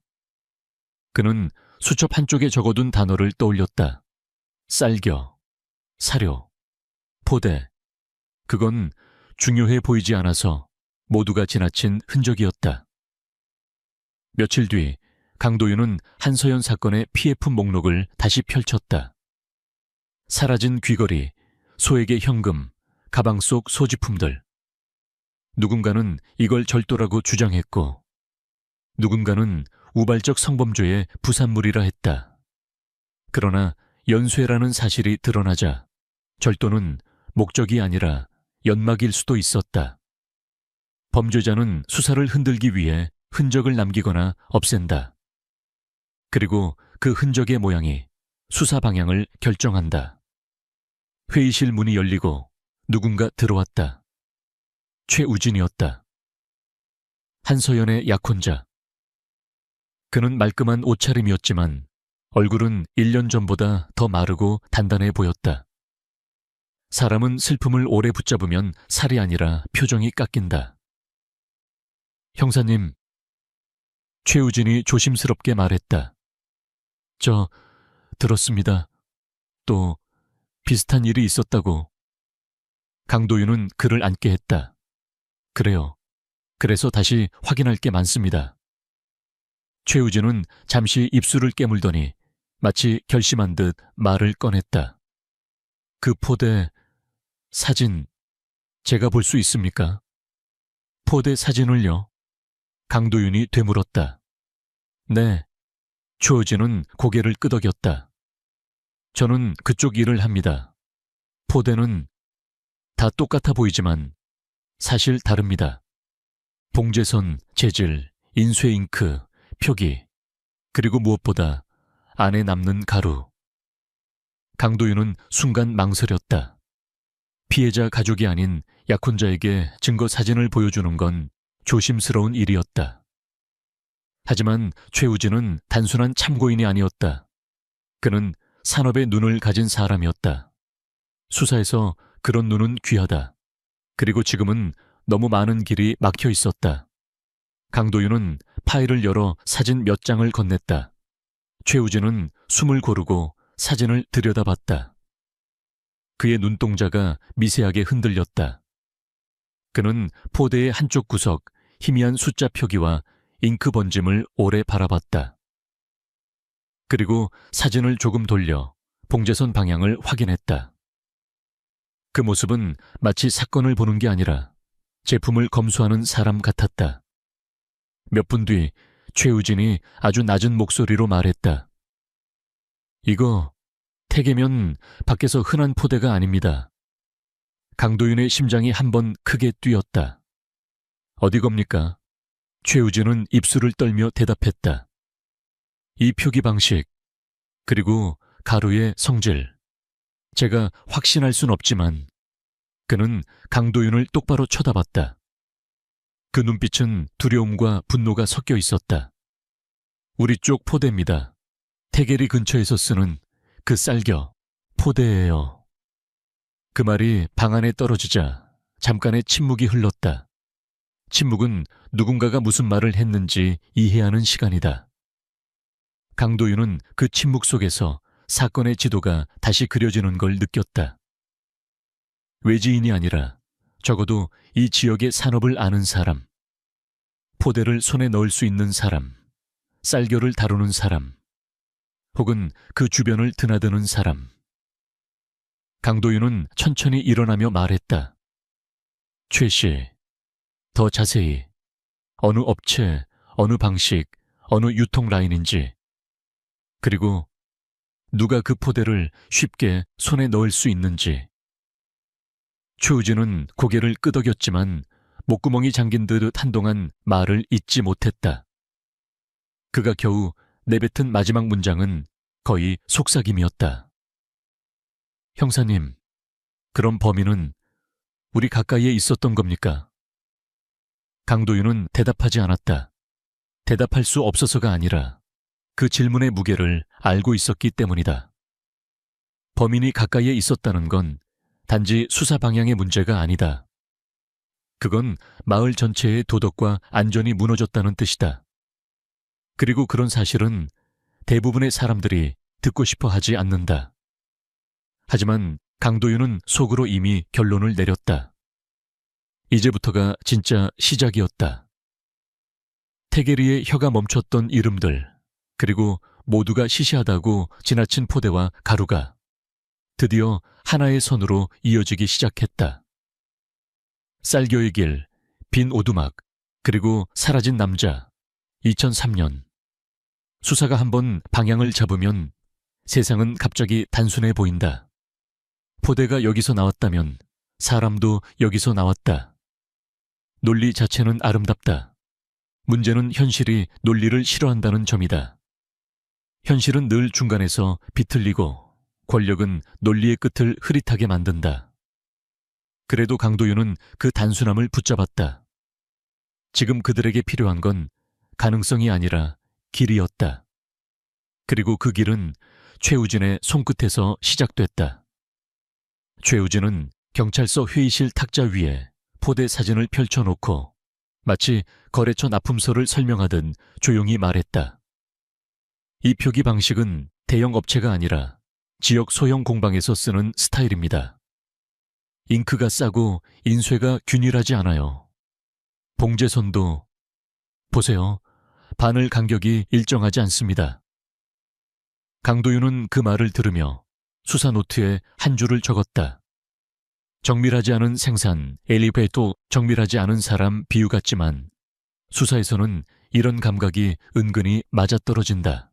S1: 그는 수첩 한쪽에 적어둔 단어를 떠올렸다. 쌀겨, 사료, 포대. 그건 중요해 보이지 않아서 모두가 지나친 흔적이었다. 며칠 뒤 강도윤은 한서연 사건의 피해품 목록을 다시 펼쳤다. 사라진 귀걸이, 소액의 현금, 가방 속 소지품들. 누군가는 이걸 절도라고 주장했고 누군가는 우발적 성범죄의 부산물이라 했다. 그러나 연쇄라는 사실이 드러나자 절도는 목적이 아니라 연막일 수도 있었다. 범죄자는 수사를 흔들기 위해 흔적을 남기거나 없앤다. 그리고 그 흔적의 모양이 수사 방향을 결정한다. 회의실 문이 열리고 누군가 들어왔다. 최우진이었다. 한서연의 약혼자. 그는 말끔한 옷차림이었지만 얼굴은 1년 전보다 더 마르고 단단해 보였다. 사람은 슬픔을 오래 붙잡으면 살이 아니라 표정이 깎인다. 형사님, 최우진이 조심스럽게 말했다. 저 들었습니다. 또 비슷한 일이 있었다고. 강도윤은 그를 안게 했다. 그래요. 그래서 다시 확인할 게 많습니다. 최우진은 잠시 입술을 깨물더니 마치 결심한 듯 말을 꺼냈다. 그 포대 사진 제가 볼 수 있습니까? 포대 사진을요? 강도윤이 되물었다. 네. 최우진은 고개를 끄덕였다. 저는 그쪽 일을 합니다. 포대는 다 똑같아 보이지만 사실 다릅니다. 봉제선, 재질, 인쇄 잉크, 표기, 그리고 무엇보다 안에 남는 가루. 강도윤은 순간 망설였다. 피해자 가족이 아닌 약혼자에게 증거 사진을 보여주는 건 조심스러운 일이었다. 하지만 최우진은 단순한 참고인이 아니었다. 그는 산업의 눈을 가진 사람이었다. 수사에서 그런 눈은 귀하다. 그리고 지금은 너무 많은 길이 막혀 있었다. 강도윤은 파일을 열어 사진 몇 장을 건넸다. 최우진은 숨을 고르고 사진을 들여다봤다. 그의 눈동자가 미세하게 흔들렸다. 그는 포대의 한쪽 구석, 희미한 숫자 표기와 잉크 번짐을 오래 바라봤다. 그리고 사진을 조금 돌려 봉제선 방향을 확인했다. 그 모습은 마치 사건을 보는 게 아니라 제품을 검수하는 사람 같았다. 몇 분 뒤 최우진이 아주 낮은 목소리로 말했다. 이거 택이면 밖에서 흔한 포대가 아닙니다. 강도윤의 심장이 한 번 크게 뛰었다. 어디 겁니까? 최우진은 입술을 떨며 대답했다. 이 표기 방식, 그리고 가루의 성질. 제가 확신할 순 없지만 그는 강도윤을 똑바로 쳐다봤다. 그 눈빛은 두려움과 분노가 섞여 있었다. 우리 쪽 포대입니다. 태계리 근처에서 쓰는 그 쌀겨, 포대예요. 그 말이 방 안에 떨어지자 잠깐의 침묵이 흘렀다. 침묵은 누군가가 무슨 말을 했는지 이해하는 시간이다. 강도윤은 그 침묵 속에서 사건의 지도가 다시 그려지는 걸 느꼈다. 외지인이 아니라 적어도 이 지역의 산업을 아는 사람, 포대를 손에 넣을 수 있는 사람, 쌀겨를 다루는 사람, 혹은 그 주변을 드나드는 사람. 강도윤은 천천히 일어나며 말했다. 최 씨, 더 자세히 어느 업체, 어느 방식, 어느 유통 라인인지, 그리고 누가 그 포대를 쉽게 손에 넣을 수 있는지. 최우진은 고개를 끄덕였지만 목구멍이 잠긴 듯 한동안 말을 잇지 못했다. 그가 겨우 내뱉은 마지막 문장은 거의 속삭임이었다. 형사님, 그럼 범인은 우리 가까이에 있었던 겁니까? 강도윤은 대답하지 않았다. 대답할 수 없어서가 아니라 그 질문의 무게를 알고 있었기 때문이다. 범인이 가까이에 있었다는 건 단지 수사 방향의 문제가 아니다. 그건 마을 전체의 도덕과 안전이 무너졌다는 뜻이다. 그리고 그런 사실은 대부분의 사람들이 듣고 싶어 하지 않는다. 하지만 강도윤은 속으로 이미 결론을 내렸다. 이제부터가 진짜 시작이었다. 태계리의 혀가 멈췄던 이름들, 그리고 모두가 시시하다고 지나친 포대와 가루가 드디어 하나의 선으로 이어지기 시작했다. 쌀겨의 길, 빈 오두막, 그리고 사라진 남자, 2003년. 수사가 한번 방향을 잡으면 세상은 갑자기 단순해 보인다. 포대가 여기서 나왔다면 사람도 여기서 나왔다. 논리 자체는 아름답다. 문제는 현실이 논리를 싫어한다는 점이다. 현실은 늘 중간에서 비틀리고 권력은 논리의 끝을 흐릿하게 만든다. 그래도 강도윤은 그 단순함을 붙잡았다. 지금 그들에게 필요한 건 가능성이 아니라 길이었다. 그리고 그 길은 최우진의 손끝에서 시작됐다. 최우진은 경찰서 회의실 탁자 위에 포대 사진을 펼쳐놓고 마치 거래처 납품서를 설명하듯 조용히 말했다. 이 표기 방식은 대형 업체가 아니라 지역 소형 공방에서 쓰는 스타일입니다. 잉크가 싸고 인쇄가 균일하지 않아요. 봉제선도 보세요. 바늘 간격이 일정하지 않습니다. 강도윤은 그 말을 들으며 수사 노트에 한 줄을 적었다. 정밀하지 않은 생산, 엘리베이터 정밀하지 않은 사람 비유 같지만 수사에서는 이런 감각이 은근히 맞아떨어진다.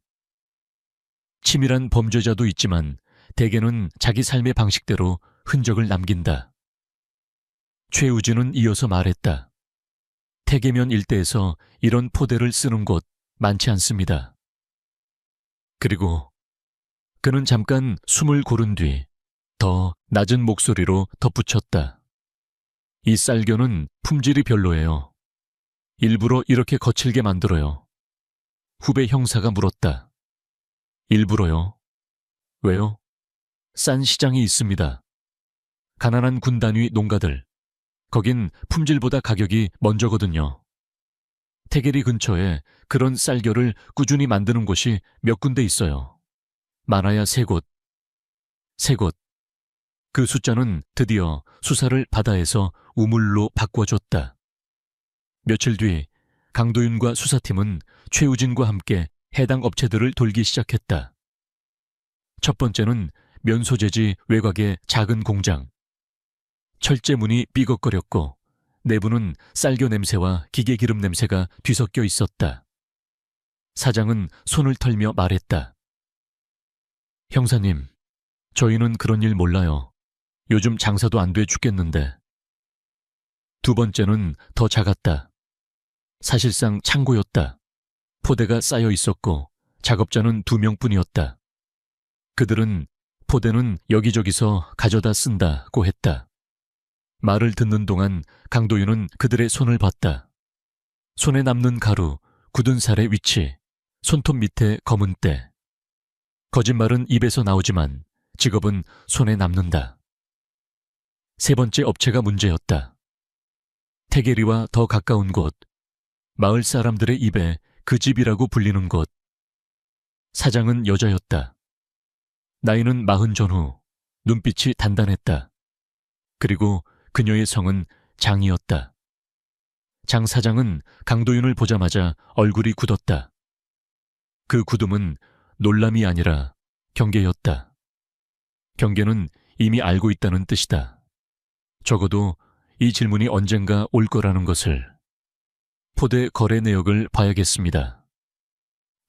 S1: 치밀한 범죄자도 있지만 대개는 자기 삶의 방식대로 흔적을 남긴다. 최우진은 이어서 말했다. 태계면 일대에서 이런 포대를 쓰는 곳 많지 않습니다. 그리고 그는 잠깐 숨을 고른 뒤 더 낮은 목소리로 덧붙였다. 이 쌀겨는 품질이 별로예요. 일부러 이렇게 거칠게 만들어요. 후배 형사가 물었다. 일부러요? 왜요? 싼 시장이 있습니다. 가난한 군단위 농가들. 거긴 품질보다 가격이 먼저거든요. 태계리 근처에 그런 쌀겨를 꾸준히 만드는 곳이 몇 군데 있어요. 많아야 3곳. 3곳. 그 숫자는 드디어 수사를 바다에서 우물로 바꿔줬다. 며칠 뒤 강도윤과 수사팀은 최우진과 함께 해당 업체들을 돌기 시작했다. 첫 번째는 면소재지 외곽의 작은 공장. 철제문이 삐걱거렸고 내부는 쌀겨 냄새와 기계기름 냄새가 뒤섞여 있었다. 사장은 손을 털며 말했다. 형사님, 저희는 그런 일 몰라요. 요즘 장사도 안 돼 죽겠는데. 두 번째는 더 작았다. 사실상 창고였다. 포대가 쌓여 있었고 작업자는 2명뿐이었다. 그들은 포대는 여기저기서 가져다 쓴다고 했다. 말을 듣는 동안 강도윤은 그들의 손을 봤다. 손에 남는 가루, 굳은 살의 위치, 손톱 밑에 검은 때. 거짓말은 입에서 나오지만 직업은 손에 남는다. 세 번째 업체가 문제였다. 태계리와 더 가까운 곳, 마을 사람들의 입에 그 집이라고 불리는 곳. 사장은 여자였다. 나이는 40 전후, 눈빛이 단단했다. 그리고 그녀의 성은 장이었다. 장 사장은 강도윤을 보자마자 얼굴이 굳었다. 그 굳음은 놀람이 아니라 경계였다. 경계는 이미 알고 있다는 뜻이다. 적어도 이 질문이 언젠가 올 거라는 것을. 포대 거래 내역을 봐야겠습니다.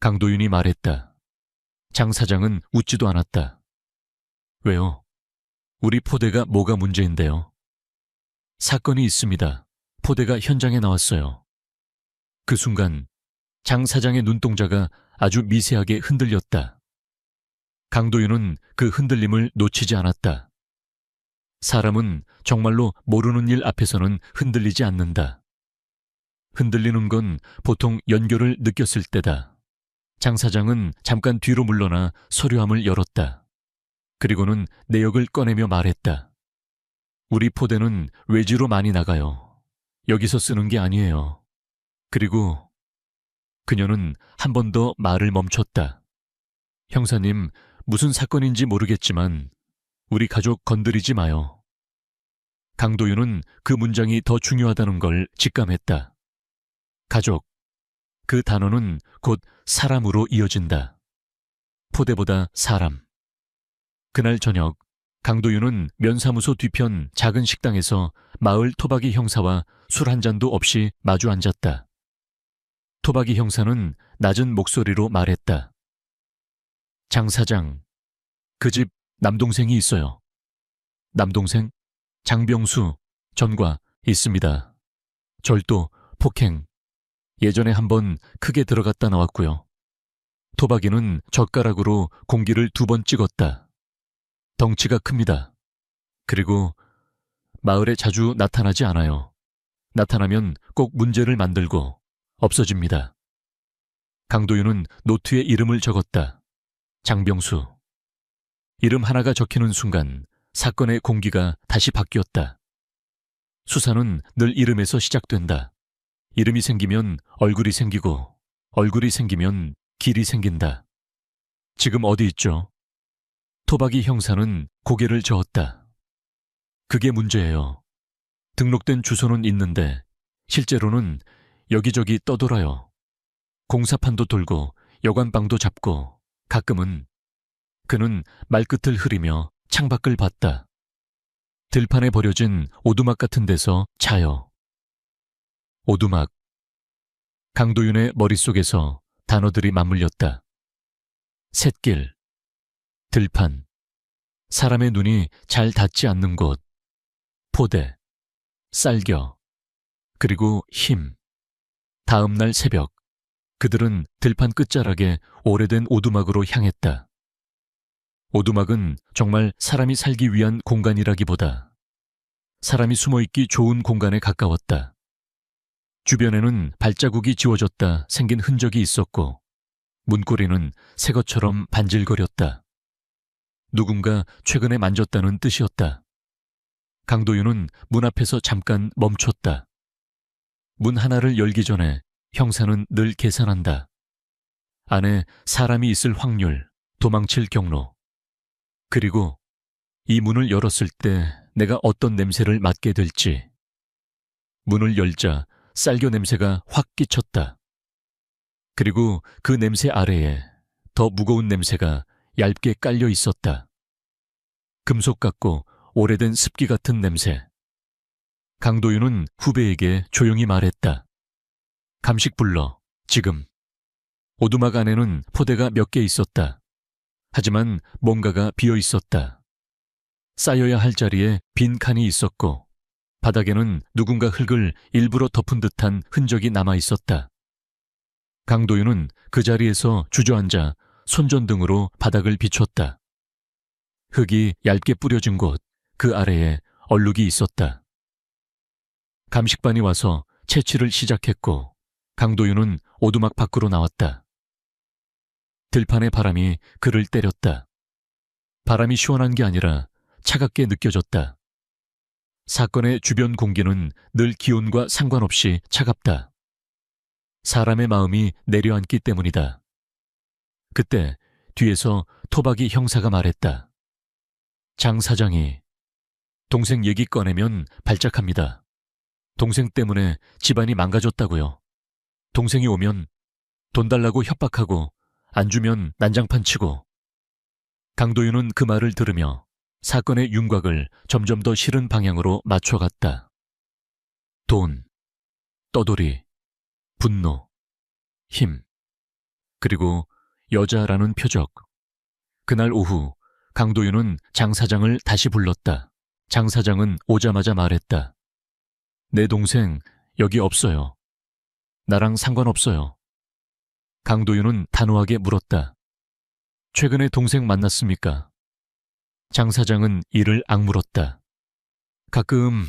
S1: 강도윤이 말했다. 장 사장은 웃지도 않았다. 왜요? 우리 포대가 뭐가 문제인데요? 사건이 있습니다. 포대가 현장에 나왔어요. 그 순간 장 사장의 눈동자가 아주 미세하게 흔들렸다. 강도윤은 그 흔들림을 놓치지 않았다. 사람은 정말로 모르는 일 앞에서는 흔들리지 않는다. 흔들리는 건 보통 연결을 느꼈을 때다. 장 사장은 잠깐 뒤로 물러나 서류함을 열었다. 그리고는 내역을 꺼내며 말했다. 우리 포대는 외지로 많이 나가요. 여기서 쓰는 게 아니에요. 그리고 그녀는 한 번 더 말을 멈췄다. 형사님, 무슨 사건인지 모르겠지만 우리 가족 건드리지 마요. 강도윤은 그 문장이 더 중요하다는 걸 직감했다. 가족. 그 단어는 곧 사람으로 이어진다. 포대보다 사람. 그날 저녁 강도윤은 면사무소 뒤편 작은 식당에서 마을 토박이 형사와 술 한 잔도 없이 마주 앉았다. 토박이 형사는 낮은 목소리로 말했다. 장 사장, 그 집 남동생이 있어요. 남동생? 장병수, 전과 있습니다. 절도, 폭행. 예전에 한번 크게 들어갔다 나왔고요. 토박이는 젓가락으로 공기를 2번 찍었다. 덩치가 큽니다. 그리고 마을에 자주 나타나지 않아요. 나타나면 꼭 문제를 만들고 없어집니다. 강도윤은 노트에 이름을 적었다. 장병수. 이름 하나가 적히는 순간 사건의 공기가 다시 바뀌었다. 수사는 늘 이름에서 시작된다. 이름이 생기면 얼굴이 생기고 얼굴이 생기면 길이 생긴다. 지금 어디 있죠? 토박이 형사는 고개를 저었다. 그게 문제예요. 등록된 주소는 있는데 실제로는 여기저기 떠돌아요. 공사판도 돌고 여관방도 잡고 가끔은 그는 말끝을 흐리며 창밖을 봤다. 들판에 버려진 오두막 같은 데서 자요. 오두막. 강도윤의 머릿속에서 단어들이 맞물렸다. 샛길, 들판, 사람의 눈이 잘 닿지 않는 곳, 포대, 쌀겨, 그리고 힘. 다음 날 새벽, 그들은 들판 끝자락에 오래된 오두막으로 향했다. 오두막은 정말 사람이 살기 위한 공간이라기보다 사람이 숨어있기 좋은 공간에 가까웠다. 주변에는 발자국이 지워졌다 생긴 흔적이 있었고 문고리는 새 것처럼 반질거렸다. 누군가 최근에 만졌다는 뜻이었다. 강도윤은 문 앞에서 잠깐 멈췄다. 문 하나를 열기 전에 형사는 늘 계산한다. 안에 사람이 있을 확률, 도망칠 경로. 그리고 이 문을 열었을 때 내가 어떤 냄새를 맡게 될지. 문을 열자 쌀겨 냄새가 확 끼쳤다. 그리고 그 냄새 아래에 더 무거운 냄새가 얇게 깔려 있었다. 금속 같고 오래된 습기 같은 냄새. 강도윤은 후배에게 조용히 말했다. 감식 불러, 지금. 오두막 안에는 포대가 몇 개 있었다. 하지만 뭔가가 비어 있었다. 쌓여야 할 자리에 빈 칸이 있었고 바닥에는 누군가 흙을 일부러 덮은 듯한 흔적이 남아 있었다. 강도윤은 그 자리에서 주저앉아 손전등으로 바닥을 비췄다. 흙이 얇게 뿌려진 곳, 그 아래에 얼룩이 있었다. 감식반이 와서 채취를 시작했고 강도윤은 오두막 밖으로 나왔다. 들판의 바람이 그를 때렸다. 바람이 시원한 게 아니라 차갑게 느껴졌다. 사건의 주변 공기는 늘 기온과 상관없이 차갑다. 사람의 마음이 내려앉기 때문이다. 그때 뒤에서 토박이 형사가 말했다. 장 사장이 동생 얘기 꺼내면 발작합니다. 동생 때문에 집안이 망가졌다고요. 동생이 오면 돈 달라고 협박하고 안 주면 난장판 치고. 강도윤은 그 말을 들으며 사건의 윤곽을 점점 더 싫은 방향으로 맞춰갔다. 돈, 떠돌이, 분노, 힘, 그리고 여자라는 표적. 그날 오후 강도윤은 장 사장을 다시 불렀다. 장 사장은 오자마자 말했다. 내 동생 여기 없어요. 나랑 상관없어요. 강도윤은 단호하게 물었다. 최근에 동생 만났습니까? 장 사장은 이를 악물었다. 가끔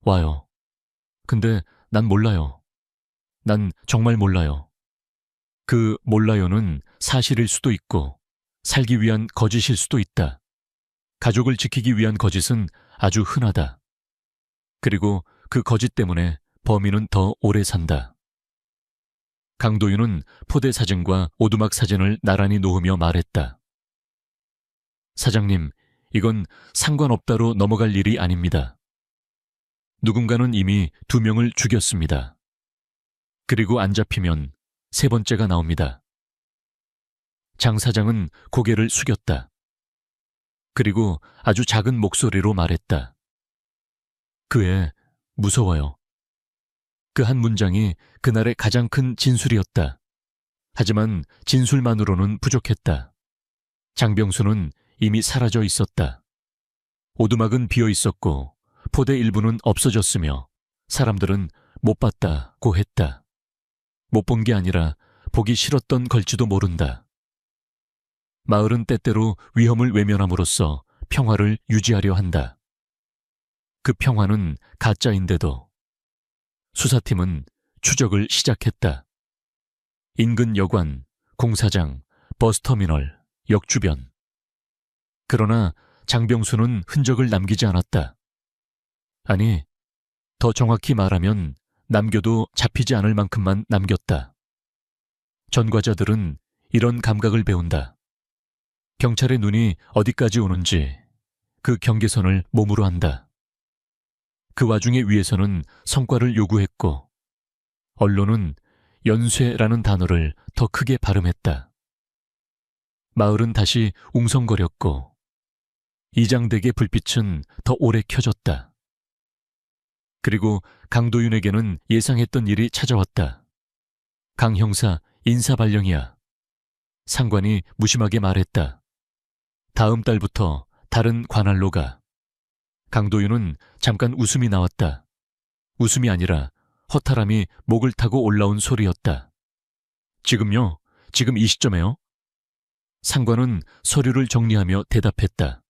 S1: 와요. 근데 난 몰라요. 난 정말 몰라요. 그 몰라요는 사실일 수도 있고 살기 위한 거짓일 수도 있다. 가족을 지키기 위한 거짓은 아주 흔하다. 그리고 그 거짓 때문에 범인은 더 오래 산다. 강도윤은 포대 사진과 오두막 사진을 나란히 놓으며 말했다. 사장님, 이건 상관없다로 넘어갈 일이 아닙니다. 누군가는 이미 2명을 죽였습니다. 그리고 안 잡히면 3번째가 나옵니다. 장 사장은 고개를 숙였다. 그리고 아주 작은 목소리로 말했다. 그 애 무서워요. 그 한 문장이 그날의 가장 큰 진술이었다. 하지만 진술만으로는 부족했다. 장병수는 이미 사라져 있었다. 오두막은 비어 있었고 포대 일부는 없어졌으며 사람들은 못 봤다고 했다. 못 본 게 아니라 보기 싫었던 걸지도 모른다. 마을은 때때로 위험을 외면함으로써 평화를 유지하려 한다. 그 평화는 가짜인데도 수사팀은 추적을 시작했다. 인근 여관, 공사장, 버스터미널, 역 주변. 그러나 장병수는 흔적을 남기지 않았다. 아니, 더 정확히 말하면 남겨도 잡히지 않을 만큼만 남겼다. 전과자들은 이런 감각을 배운다. 경찰의 눈이 어디까지 오는지 그 경계선을 몸으로 한다. 그 와중에 위에서는 성과를 요구했고 언론은 연쇄라는 단어를 더 크게 발음했다. 마을은 다시 웅성거렸고 이장댁의 불빛은 더 오래 켜졌다. 그리고 강도윤에게는 예상했던 일이 찾아왔다. 강 형사 인사발령이야. 상관이 무심하게 말했다. 다음 달부터 다른 관할로 가. 강도윤은 잠깐 웃음이 나왔다. 웃음이 아니라 허탈함이 목을 타고 올라온 소리였다. 지금요? 지금 이 시점에요? 상관은 서류를 정리하며 대답했다.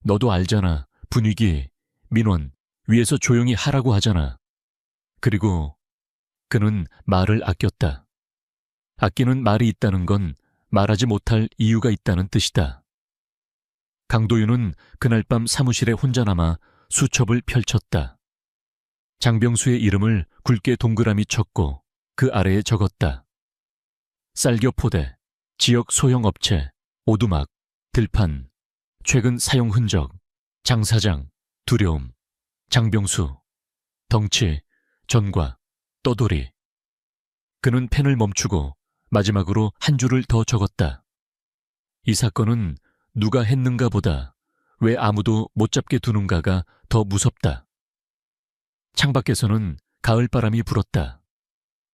S1: 너도 알잖아. 분위기, 민원, 위에서 조용히 하라고 하잖아. 그리고 그는 말을 아꼈다. 아끼는 말이 있다는 건 말하지 못할 이유가 있다는 뜻이다. 강도윤은 그날 밤 사무실에 혼자 남아 수첩을 펼쳤다. 장병수의 이름을 굵게 동그라미 쳤고 그 아래에 적었다. 쌀겨포대, 지역 소형업체, 오두막, 들판, 최근 사용 흔적, 장사장, 두려움, 장병수, 덩치, 전과, 떠돌이. 그는 펜을 멈추고 마지막으로 한 줄을 더 적었다. 이 사건은 누가 했는가 보다 왜 아무도 못 잡게 두는가가 더 무섭다. 창밖에서는 가을바람이 불었다.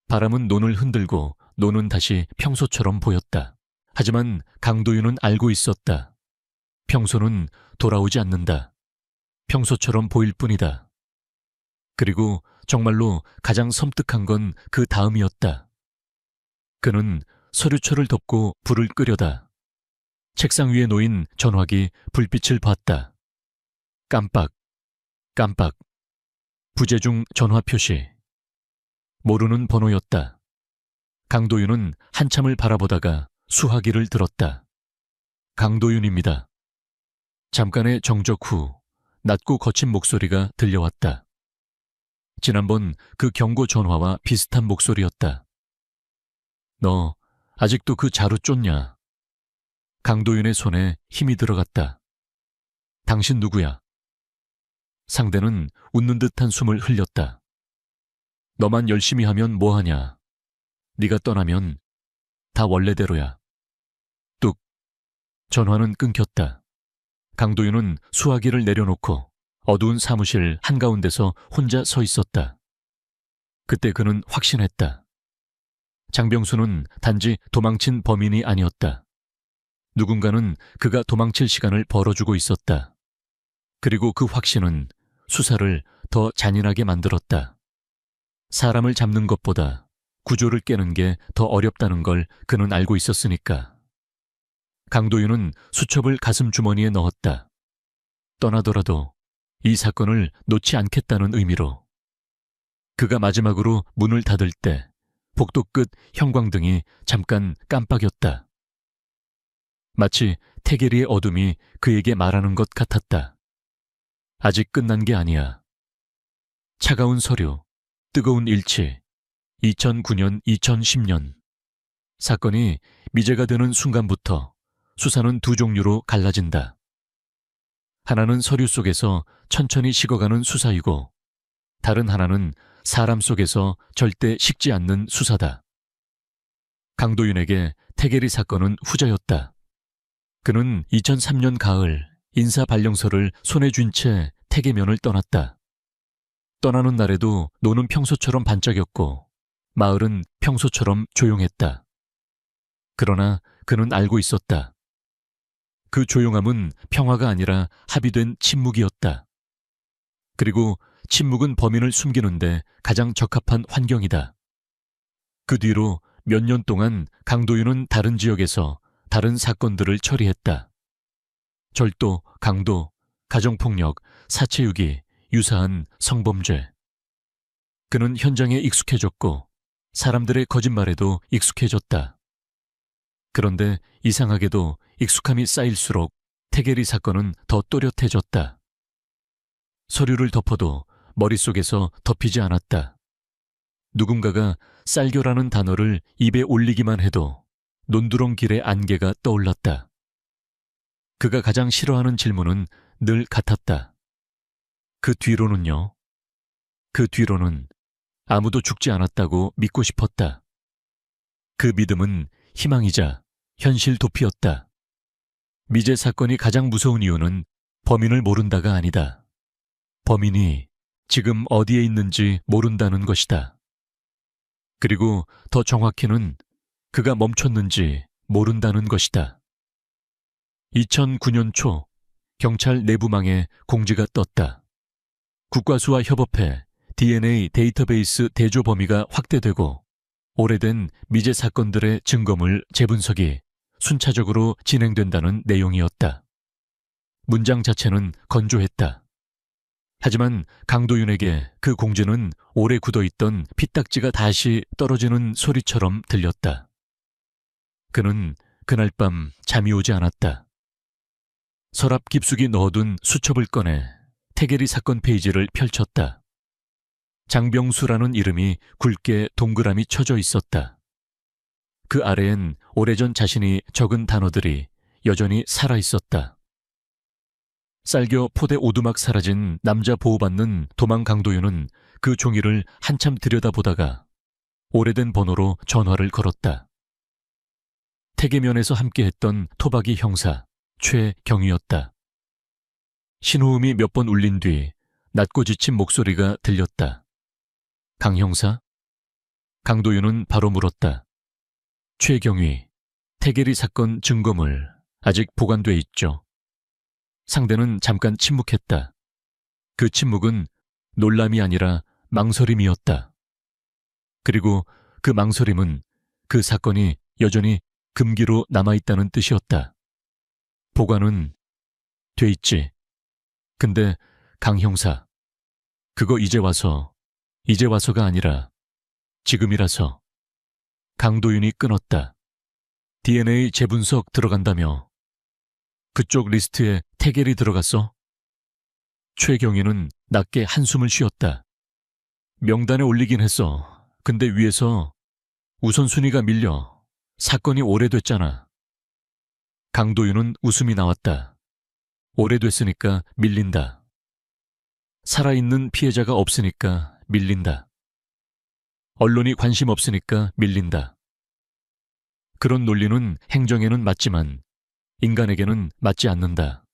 S1: 바람은 논을 흔들고 논은 다시 평소처럼 보였다. 하지만 강도윤은 알고 있었다. 평소는 돌아오지 않는다. 평소처럼 보일 뿐이다. 그리고 정말로 가장 섬뜩한 건 그 다음이었다. 그는 서류철을 덮고 불을 끄려다. 책상 위에 놓인 전화기 불빛을 봤다. 깜빡, 깜빡. 부재중 전화 표시. 모르는 번호였다. 강도윤은 한참을 바라보다가 수화기를 들었다. 강도윤입니다. 잠깐의 정적 후 낮고 거친 목소리가 들려왔다. 지난번 그 경고 전화와 비슷한 목소리였다. 너 아직도 그 자루 쫓냐? 강도윤의 손에 힘이 들어갔다. 당신 누구야? 상대는 웃는 듯한 숨을 흘렸다. 너만 열심히 하면 뭐하냐? 네가 떠나면 다 원래대로야. 뚝. 전화는 끊겼다. 강도윤은 수화기를 내려놓고 어두운 사무실 한가운데서 혼자 서 있었다. 그때 그는 확신했다. 장병수는 단지 도망친 범인이 아니었다. 누군가는 그가 도망칠 시간을 벌어주고 있었다. 그리고 그 확신은 수사를 더 잔인하게 만들었다. 사람을 잡는 것보다 구조를 깨는 게 더 어렵다는 걸 그는 알고 있었으니까. 강도윤은 수첩을 가슴 주머니에 넣었다. 떠나더라도 이 사건을 놓지 않겠다는 의미로. 그가 마지막으로 문을 닫을 때 복도 끝 형광등이 잠깐 깜빡였다. 마치 태계리의 어둠이 그에게 말하는 것 같았다. 아직 끝난 게 아니야. 차가운 서류, 뜨거운 일치, 2009년, 2010년. 사건이 미제가 되는 순간부터 수사는 두 종류로 갈라진다. 하나는 서류 속에서 천천히 식어가는 수사이고, 다른 하나는 사람 속에서 절대 식지 않는 수사다. 강도윤에게 태계리 사건은 후자였다. 그는 2003년 가을 인사발령서를 손에 쥔 채 태계면을 떠났다. 떠나는 날에도 노는 평소처럼 반짝였고 마을은 평소처럼 조용했다. 그러나 그는 알고 있었다. 그 조용함은 평화가 아니라 합의된 침묵이었다. 그리고 침묵은 범인을 숨기는데 가장 적합한 환경이다. 그 뒤로 몇 년 동안 강도윤은 다른 지역에서 다른 사건들을 처리했다. 절도, 강도, 가정폭력, 사체유기, 유사한 성범죄. 그는 현장에 익숙해졌고 사람들의 거짓말에도 익숙해졌다. 그런데 이상하게도 익숙함이 쌓일수록 태계리 사건은 더 또렷해졌다. 서류를 덮어도 머릿속에서 덮이지 않았다. 누군가가 쌀교라는 단어를 입에 올리기만 해도 논두렁 길의 안개가 떠올랐다. 그가 가장 싫어하는 질문은 늘 같았다. 그 뒤로는요? 그 뒤로는 아무도 죽지 않았다고 믿고 싶었다. 그 믿음은 희망이자 현실 도피였다. 미제 사건이 가장 무서운 이유는 범인을 모른다가 아니다. 범인이 지금 어디에 있는지 모른다는 것이다. 그리고 더 정확히는 그가 멈췄는지 모른다는 것이다. 2009년 초 경찰 내부망에 공지가 떴다. 국과수와 협업해 DNA 데이터베이스 대조 범위가 확대되고 오래된 미제 사건들의 증거물 재분석이 순차적으로 진행된다는 내용이었다. 문장 자체는 건조했다. 하지만 강도윤에게 그 공지는 오래 굳어있던 피딱지가 다시 떨어지는 소리처럼 들렸다. 그는 그날 밤 잠이 오지 않았다. 서랍 깊숙이 넣어둔 수첩을 꺼내 태계리 사건 페이지를 펼쳤다. 장병수라는 이름이 굵게 동그라미 쳐져 있었다. 그 아래엔 오래전 자신이 적은 단어들이 여전히 살아있었다. 쌀겨 포대 오두막 사라진 남자 보호받는 도망 강도윤은 그 종이를 한참 들여다보다가 오래된 번호로 전화를 걸었다. 태계면에서 함께했던 토박이 형사 최경위였다. 신호음이 몇 번 울린 뒤 낮고 지친 목소리가 들렸다. 강 형사? 강도윤은 바로 물었다. 최경위, 태계리 사건 증거물 아직 보관돼 있죠. 상대는 잠깐 침묵했다. 그 침묵은 놀람이 아니라 망설임이었다. 그리고 그 망설임은 그 사건이 여전히 금기로 남아있다는 뜻이었다. 보관은 돼 있지. 근데 강 형사, 그거 이제 와서가 아니라 지금이라서. 강도윤이 끊었다. DNA 재분석 들어간다며. 그쪽 리스트에 태겔이 들어갔어? 최경희는 낮게 한숨을 쉬었다. 명단에 올리긴 했어. 근데 위에서 우선순위가 밀려. 사건이 오래됐잖아. 강도윤은 웃음이 나왔다. 오래됐으니까 밀린다. 살아있는 피해자가 없으니까 밀린다. 언론이 관심 없으니까 밀린다. 그런 논리는 행정에는 맞지만 인간에게는 맞지 않는다.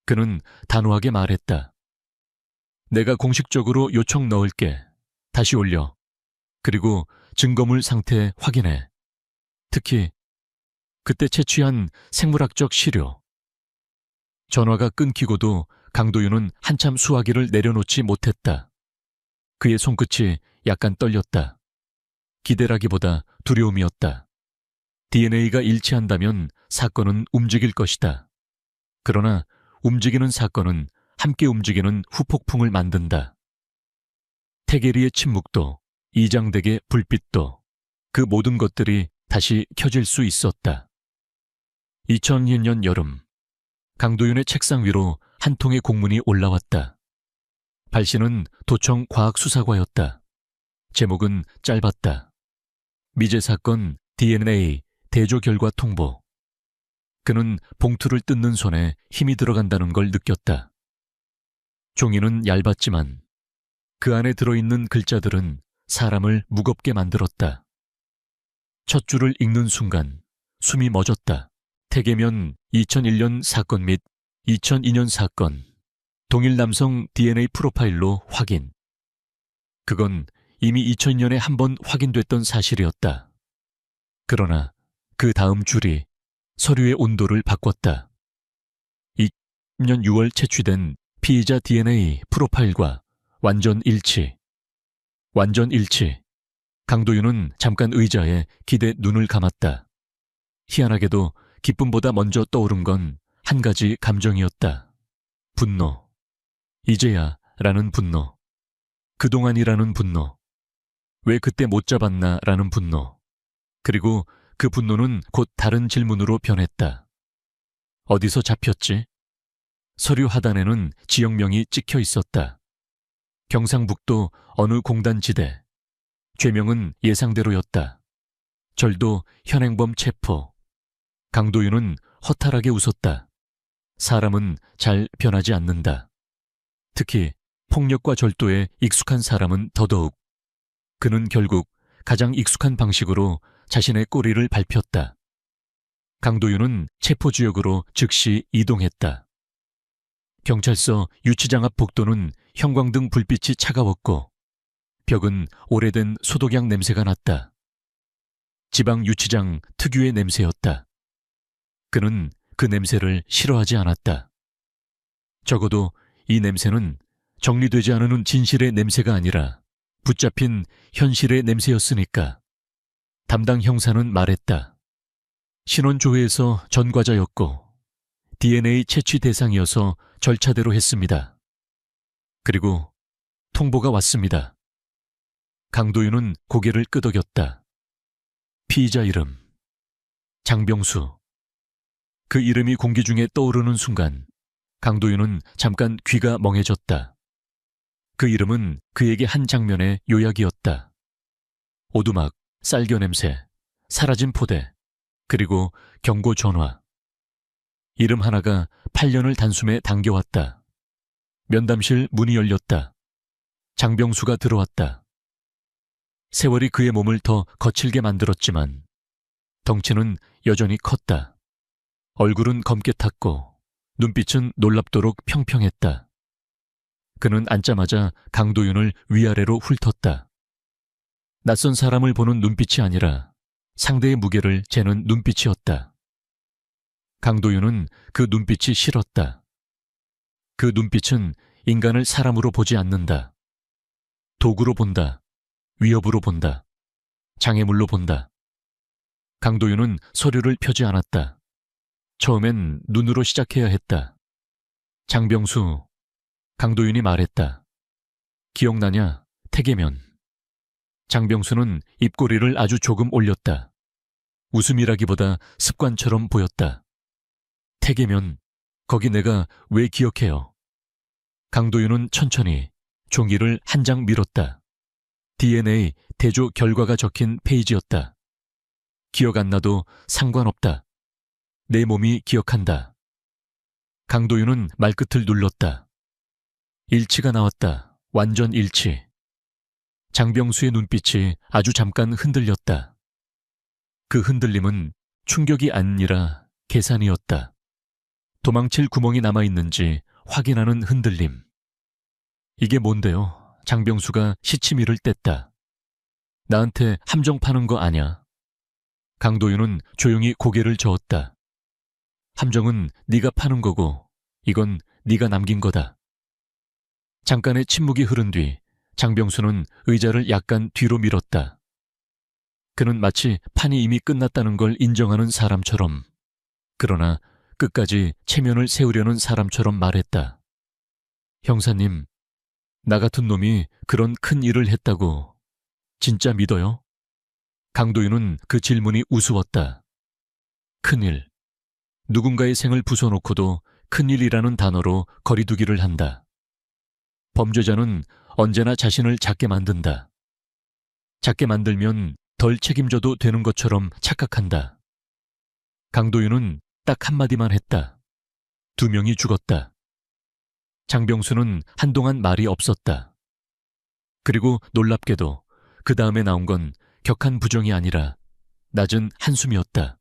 S1: 그는 단호하게 말했다. 내가 공식적으로 요청 넣을게. 다시 올려. 그리고 증거물 상태 확인해. 특히 그때 채취한 생물학적 시료. 전화가 끊기고도 강도윤은 한참 수화기를 내려놓지 못했다. 그의 손끝이 약간 떨렸다. 기대라기보다 두려움이었다. DNA가 일치한다면 사건은 움직일 것이다. 그러나 움직이는 사건은 함께 움직이는 후폭풍을 만든다. 태계리의 침묵도, 이장댁의 불빛도, 그 모든 것들이 다시 켜질 수 있었다. 2002년 여름, 강도윤의 책상 위로 한 통의 공문이 올라왔다. 발신은 도청 과학수사과였다. 제목은 짧았다. 미제 사건 DNA 대조 결과 통보. 그는 봉투를 뜯는 손에 힘이 들어간다는 걸 느꼈다. 종이는 얇았지만 그 안에 들어있는 글자들은 사람을 무겁게 만들었다. 첫 줄을 읽는 순간 숨이 멎었다. 태계면 2001년 사건 및 2002년 사건, 동일 남성 DNA 프로파일로 확인. 그건 이미 2000년에 한 번 확인됐던 사실이었다. 그러나 그 다음 줄이 서류의 온도를 바꿨다. 2000년 6월 채취된 피의자 DNA 프로파일과 완전 일치. 완전 일치. 강도윤은 잠깐 의자에 기대 눈을 감았다. 희한하게도 기쁨보다 먼저 떠오른 건 한 가지 감정이었다. 분노. 이제야 라는 분노. 그동안이라는 분노. 왜 그때 못 잡았나 라는 분노. 그리고 그 분노는 곧 다른 질문으로 변했다. 어디서 잡혔지? 서류 하단에는 지역명이 찍혀 있었다. 경상북도 어느 공단지대. 죄명은 예상대로였다. 절도 현행범 체포. 강도윤은 허탈하게 웃었다. 사람은 잘 변하지 않는다. 특히 폭력과 절도에 익숙한 사람은 더더욱. 그는 결국 가장 익숙한 방식으로 자신의 꼬리를 밟혔다. 강도윤은 체포지역으로 즉시 이동했다. 경찰서 유치장 앞 복도는 형광등 불빛이 차가웠고 벽은 오래된 소독약 냄새가 났다. 지방 유치장 특유의 냄새였다. 그는 그 냄새를 싫어하지 않았다. 적어도 이 냄새는 정리되지 않은 진실의 냄새가 아니라 붙잡힌 현실의 냄새였으니까. 담당 형사는 말했다. 신원조회에서 전과자였고 DNA 채취 대상이어서 절차대로 했습니다. 그리고 통보가 왔습니다. 강도윤은 고개를 끄덕였다. 피의자 이름 장병수. 그 이름이 공기 중에 떠오르는 순간 강도윤은 잠깐 귀가 멍해졌다. 그 이름은 그에게 한 장면의 요약이었다. 오두막, 쌀겨 냄새, 사라진 포대, 그리고 경고 전화. 이름 하나가 8년을 단숨에 당겨왔다. 면담실 문이 열렸다. 장병수가 들어왔다. 세월이 그의 몸을 더 거칠게 만들었지만 덩치는 여전히 컸다. 얼굴은 검게 탔고 눈빛은 놀랍도록 평평했다. 그는 앉자마자 강도윤을 위아래로 훑었다. 낯선 사람을 보는 눈빛이 아니라 상대의 무게를 재는 눈빛이었다. 강도윤은 그 눈빛이 싫었다. 그 눈빛은 인간을 사람으로 보지 않는다. 도구로 본다. 위협으로 본다. 장애물로 본다. 강도윤은 서류를 펴지 않았다. 처음엔 눈으로 시작해야 했다. 장병수, 강도윤이 말했다. 기억나냐? 태계면. 장병수는 입꼬리를 아주 조금 올렸다. 웃음이라기보다 습관처럼 보였다. 태계면, 거기 내가 왜 기억해요? 강도윤은 천천히 종이를 한 장 밀었다. DNA 대조 결과가 적힌 페이지였다. 기억 안 나도 상관없다. 내 몸이 기억한다. 강도윤은 말끝을 눌렀다. 일치가 나왔다. 완전 일치. 장병수의 눈빛이 아주 잠깐 흔들렸다. 그 흔들림은 충격이 아니라 계산이었다. 도망칠 구멍이 남아있는지 확인하는 흔들림. 이게 뭔데요? 장병수가 시치미를 뗐다. 나한테 함정 파는 거 아냐? 강도윤은 조용히 고개를 저었다. 함정은 네가 파는 거고 이건 네가 남긴 거다. 잠깐의 침묵이 흐른 뒤 장병수는 의자를 약간 뒤로 밀었다. 그는 마치 판이 이미 끝났다는 걸 인정하는 사람처럼, 그러나 끝까지 체면을 세우려는 사람처럼 말했다. 형사님, 나 같은 놈이 그런 큰 일을 했다고 진짜 믿어요? 강도윤은 그 질문이 우스웠다. 큰일. 누군가의 생을 부숴놓고도 큰일이라는 단어로 거리두기를 한다. 범죄자는 언제나 자신을 작게 만든다. 작게 만들면 덜 책임져도 되는 것처럼 착각한다. 강도윤은 딱 한마디만 했다. 2명이 죽었다. 장병수는 한동안 말이 없었다. 그리고 놀랍게도 그 다음에 나온 건 격한 부정이 아니라 낮은 한숨이었다.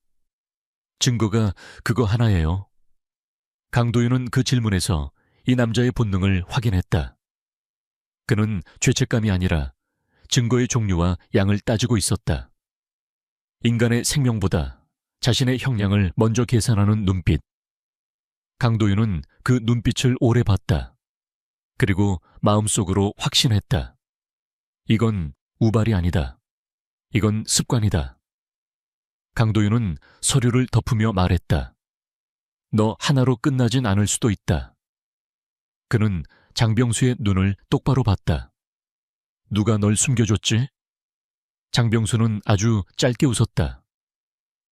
S1: 증거가 그거 하나예요. 강도윤은 그 질문에서 이 남자의 본능을 확인했다. 그는 죄책감이 아니라 증거의 종류와 양을 따지고 있었다. 인간의 생명보다 자신의 형량을 먼저 계산하는 눈빛. 강도윤은 그 눈빛을 오래 봤다. 그리고 마음속으로 확신했다. 이건 우발이 아니다. 이건 습관이다. 강도윤은 서류를 덮으며 말했다. 너 하나로 끝나진 않을 수도 있다. 그는 장병수의 눈을 똑바로 봤다. 누가 널 숨겨줬지? 장병수는 아주 짧게 웃었다.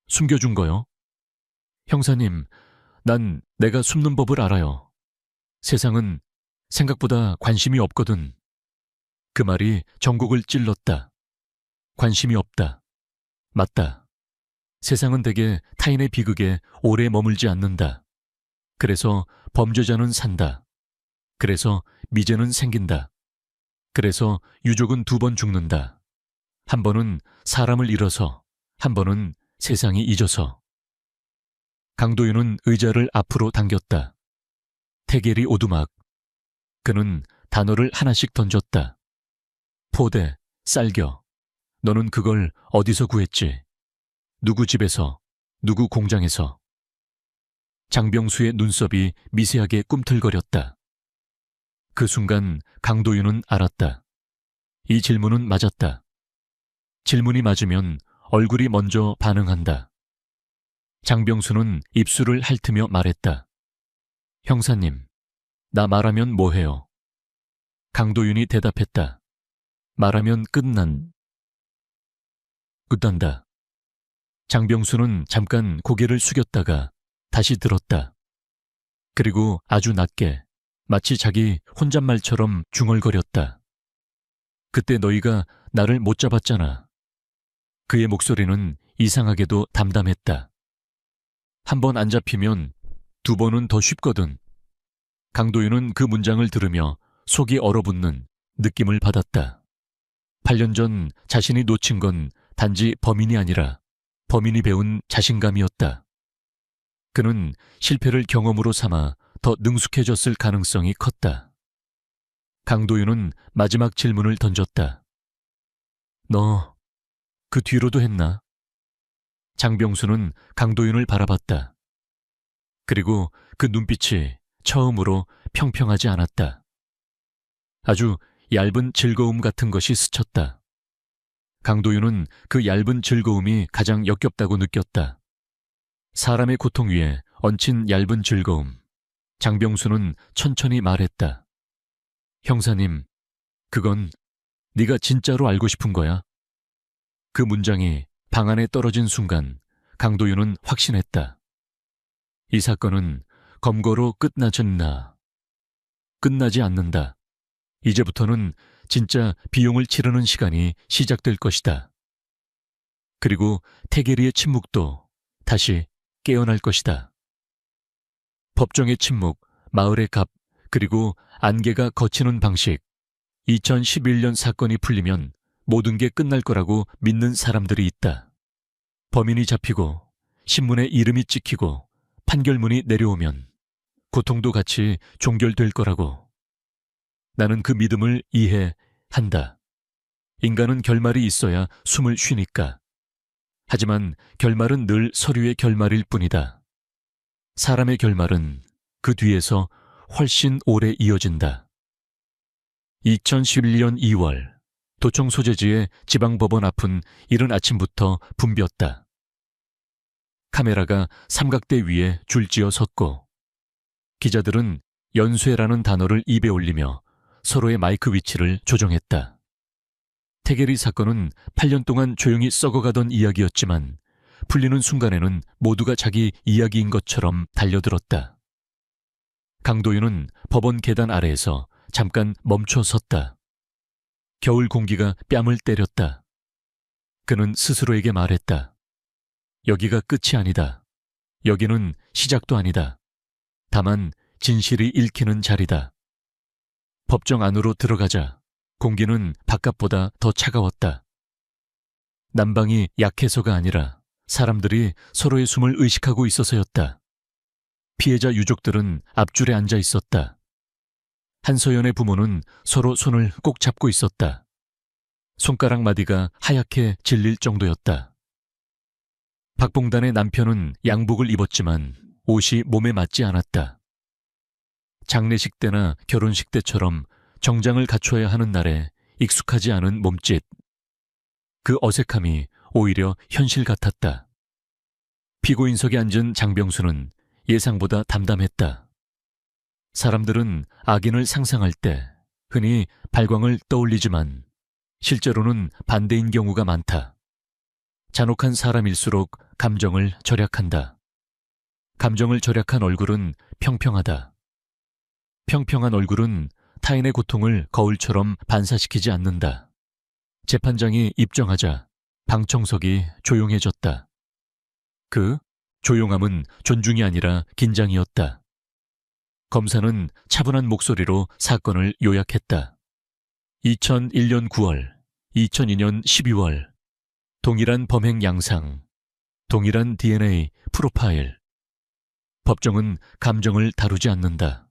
S1: 숨겨준 거요? 형사님, 난 내가 숨는 법을 알아요. 세상은 생각보다 관심이 없거든. 그 말이 전곡을 찔렀다. 관심이 없다. 맞다. 세상은 대개 타인의 비극에 오래 머물지 않는다. 그래서 범죄자는 산다. 그래서 미제는 생긴다. 그래서 유족은 2번 죽는다. 한 번은 사람을 잃어서, 한 번은 세상이 잊어서. 강도윤은 의자를 앞으로 당겼다. 태겔이 오두막. 그는 단어를 하나씩 던졌다. 포대, 쌀겨. 너는 그걸 어디서 구했지? 누구 집에서? 누구 공장에서? 장병수의 눈썹이 미세하게 꿈틀거렸다. 그 순간 강도윤은 알았다. 이 질문은 맞았다. 질문이 맞으면 얼굴이 먼저 반응한다. 장병수는 입술을 핥으며 말했다. 형사님, 나 말하면 뭐해요? 강도윤이 대답했다. 말하면 끝난다. 장병수는 잠깐 고개를 숙였다가 다시 들었다. 그리고 아주 낮게, 마치 자기 혼잣말처럼 중얼거렸다. 그때 너희가 나를 못 잡았잖아. 그의 목소리는 이상하게도 담담했다. 한 번 안 잡히면 두 번은 더 쉽거든. 강도윤은 그 문장을 들으며 속이 얼어붙는 느낌을 받았다. 8년 전 자신이 놓친 건 단지 범인이 아니라 범인이 배운 자신감이었다. 그는 실패를 경험으로 삼아 더 능숙해졌을 가능성이 컸다. 강도윤은 마지막 질문을 던졌다. 너 그 뒤로도 했나? 장병수는 강도윤을 바라봤다. 그리고 그 눈빛이 처음으로 평평하지 않았다. 아주 얇은 즐거움 같은 것이 스쳤다. 강도윤은 그 얇은 즐거움이 가장 역겹다고 느꼈다. 사람의 고통 위에 얹힌 얇은 즐거움. 장병수는 천천히 말했다. 형사님, 그건 네가 진짜로 알고 싶은 거야? 그 문장이 방 안에 떨어진 순간 강도윤은 확신했다. 이 사건은 검거로 끝나지 않는다. 이제부터는 진짜 비용을 치르는 시간이 시작될 것이다. 그리고 태계리의 침묵도 다시 깨어날 것이다. 법정의 침묵, 마을의 갑, 그리고 안개가 걷히는 방식. 2011년 사건이 풀리면 모든 게 끝날 거라고 믿는 사람들이 있다. 범인이 잡히고 신문에 이름이 찍히고 판결문이 내려오면 고통도 같이 종결될 거라고. 나는 그 믿음을 이해한다. 인간은 결말이 있어야 숨을 쉬니까. 하지만 결말은 늘 서류의 결말일 뿐이다. 사람의 결말은 그 뒤에서 훨씬 오래 이어진다. 2011년 2월 도청 소재지의 지방법원 앞은 이른 아침부터 붐볐다. 카메라가 삼각대 위에 줄지어 섰고 기자들은 연쇄라는 단어를 입에 올리며 서로의 마이크 위치를 조정했다. 태계리 사건은 8년 동안 조용히 썩어가던 이야기였지만 풀리는 순간에는 모두가 자기 이야기인 것처럼 달려들었다. 강도윤은 법원 계단 아래에서 잠깐 멈춰 섰다. 겨울 공기가 뺨을 때렸다. 그는 스스로에게 말했다. 여기가 끝이 아니다. 여기는 시작도 아니다. 다만 진실이 읽히는 자리다. 법정 안으로 들어가자 공기는 바깥보다 더 차가웠다. 난방이 약해서가 아니라 사람들이 서로의 숨을 의식하고 있어서였다. 피해자 유족들은 앞줄에 앉아 있었다. 한서연의 부모는 서로 손을 꼭 잡고 있었다. 손가락 마디가 하얗게 질릴 정도였다. 박봉단의 남편은 양복을 입었지만 옷이 몸에 맞지 않았다. 장례식 때나 결혼식 때처럼 정장을 갖춰야 하는 날에 익숙하지 않은 몸짓. 그 어색함이 오히려 현실 같았다. 피고인석에 앉은 장병수는 예상보다 담담했다. 사람들은 악인을 상상할 때 흔히 발광을 떠올리지만 실제로는 반대인 경우가 많다. 잔혹한 사람일수록 감정을 절약한다. 감정을 절약한 얼굴은 평평하다. 평평한 얼굴은 타인의 고통을 거울처럼 반사시키지 않는다. 재판장이 입정하자 방청석이 조용해졌다. 그 조용함은 존중이 아니라 긴장이었다. 검사는 차분한 목소리로 사건을 요약했다. 2001년 9월, 2002년 12월, 동일한 범행 양상, 동일한 DNA 프로파일. 법정은 감정을 다루지 않는다.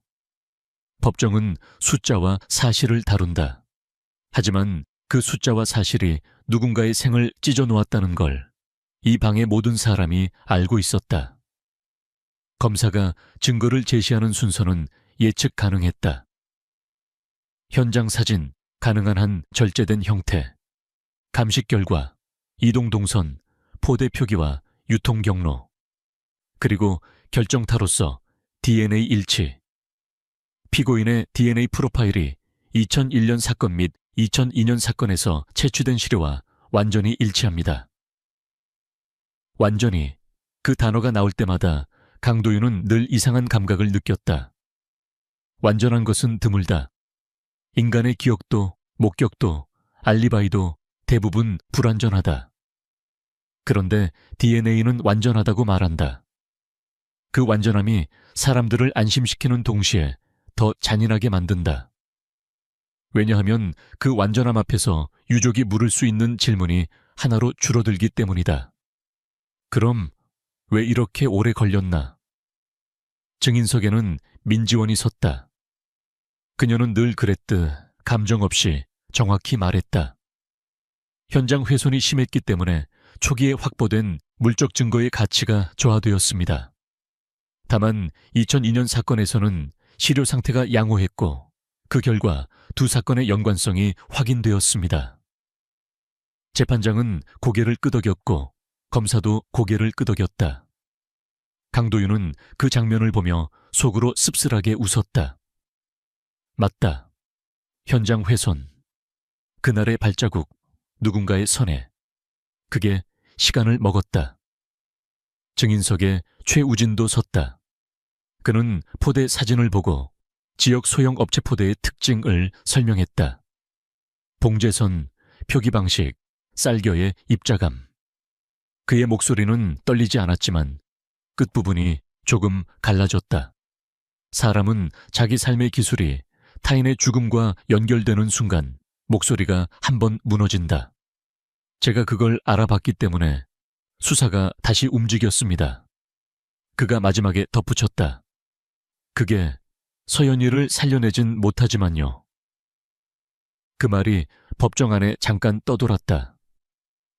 S1: 법정은 숫자와 사실을 다룬다. 하지만 그 숫자와 사실이 누군가의 생을 찢어놓았다는 걸 이 방의 모든 사람이 알고 있었다. 검사가 증거를 제시하는 순서는 예측 가능했다. 현장 사진, 가능한 한 절제된 형태, 감식 결과, 이동 동선, 포대 표기와 유통 경로, 그리고 결정타로서 DNA 일치. 피고인의 DNA 프로파일이 2001년 사건 및 2002년 사건에서 채취된 시료와 완전히 일치합니다. 완전히, 그 단어가 나올 때마다 강도윤은 늘 이상한 감각을 느꼈다. 완전한 것은 드물다. 인간의 기억도, 목격도, 알리바이도 대부분 불완전하다. 그런데 DNA는 완전하다고 말한다. 그 완전함이 사람들을 안심시키는 동시에 더 잔인하게 만든다. 왜냐하면 그 완전함 앞에서 유족이 물을 수 있는 질문이 하나로 줄어들기 때문이다. 그럼 왜 이렇게 오래 걸렸나? 증인석에는 민지원이 섰다. 그녀는 늘 그랬듯 감정 없이 정확히 말했다. 현장 훼손이 심했기 때문에 초기에 확보된 물적 증거의 가치가 저하되었습니다. 다만 2002년 사건에서는 시료 상태가 양호했고 그 결과 두 사건의 연관성이 확인되었습니다. 재판장은 고개를 끄덕였고 검사도 고개를 끄덕였다. 강도윤은 그 장면을 보며 속으로 씁쓸하게 웃었다. 맞다. 현장 훼손. 그날의 발자국, 누군가의 선해. 그게 시간을 먹었다. 증인석에 최우진도 섰다. 그는 포대 사진을 보고 지역 소형 업체 포대의 특징을 설명했다. 봉제선, 표기 방식, 쌀겨의 입자감. 그의 목소리는 떨리지 않았지만 끝부분이 조금 갈라졌다. 사람은 자기 삶의 기술이 타인의 죽음과 연결되는 순간 목소리가 한번 무너진다. 제가 그걸 알아봤기 때문에 수사가 다시 움직였습니다. 그가 마지막에 덧붙였다. 그게 서연이를 살려내진 못하지만요. 그 말이 법정 안에 잠깐 떠돌았다.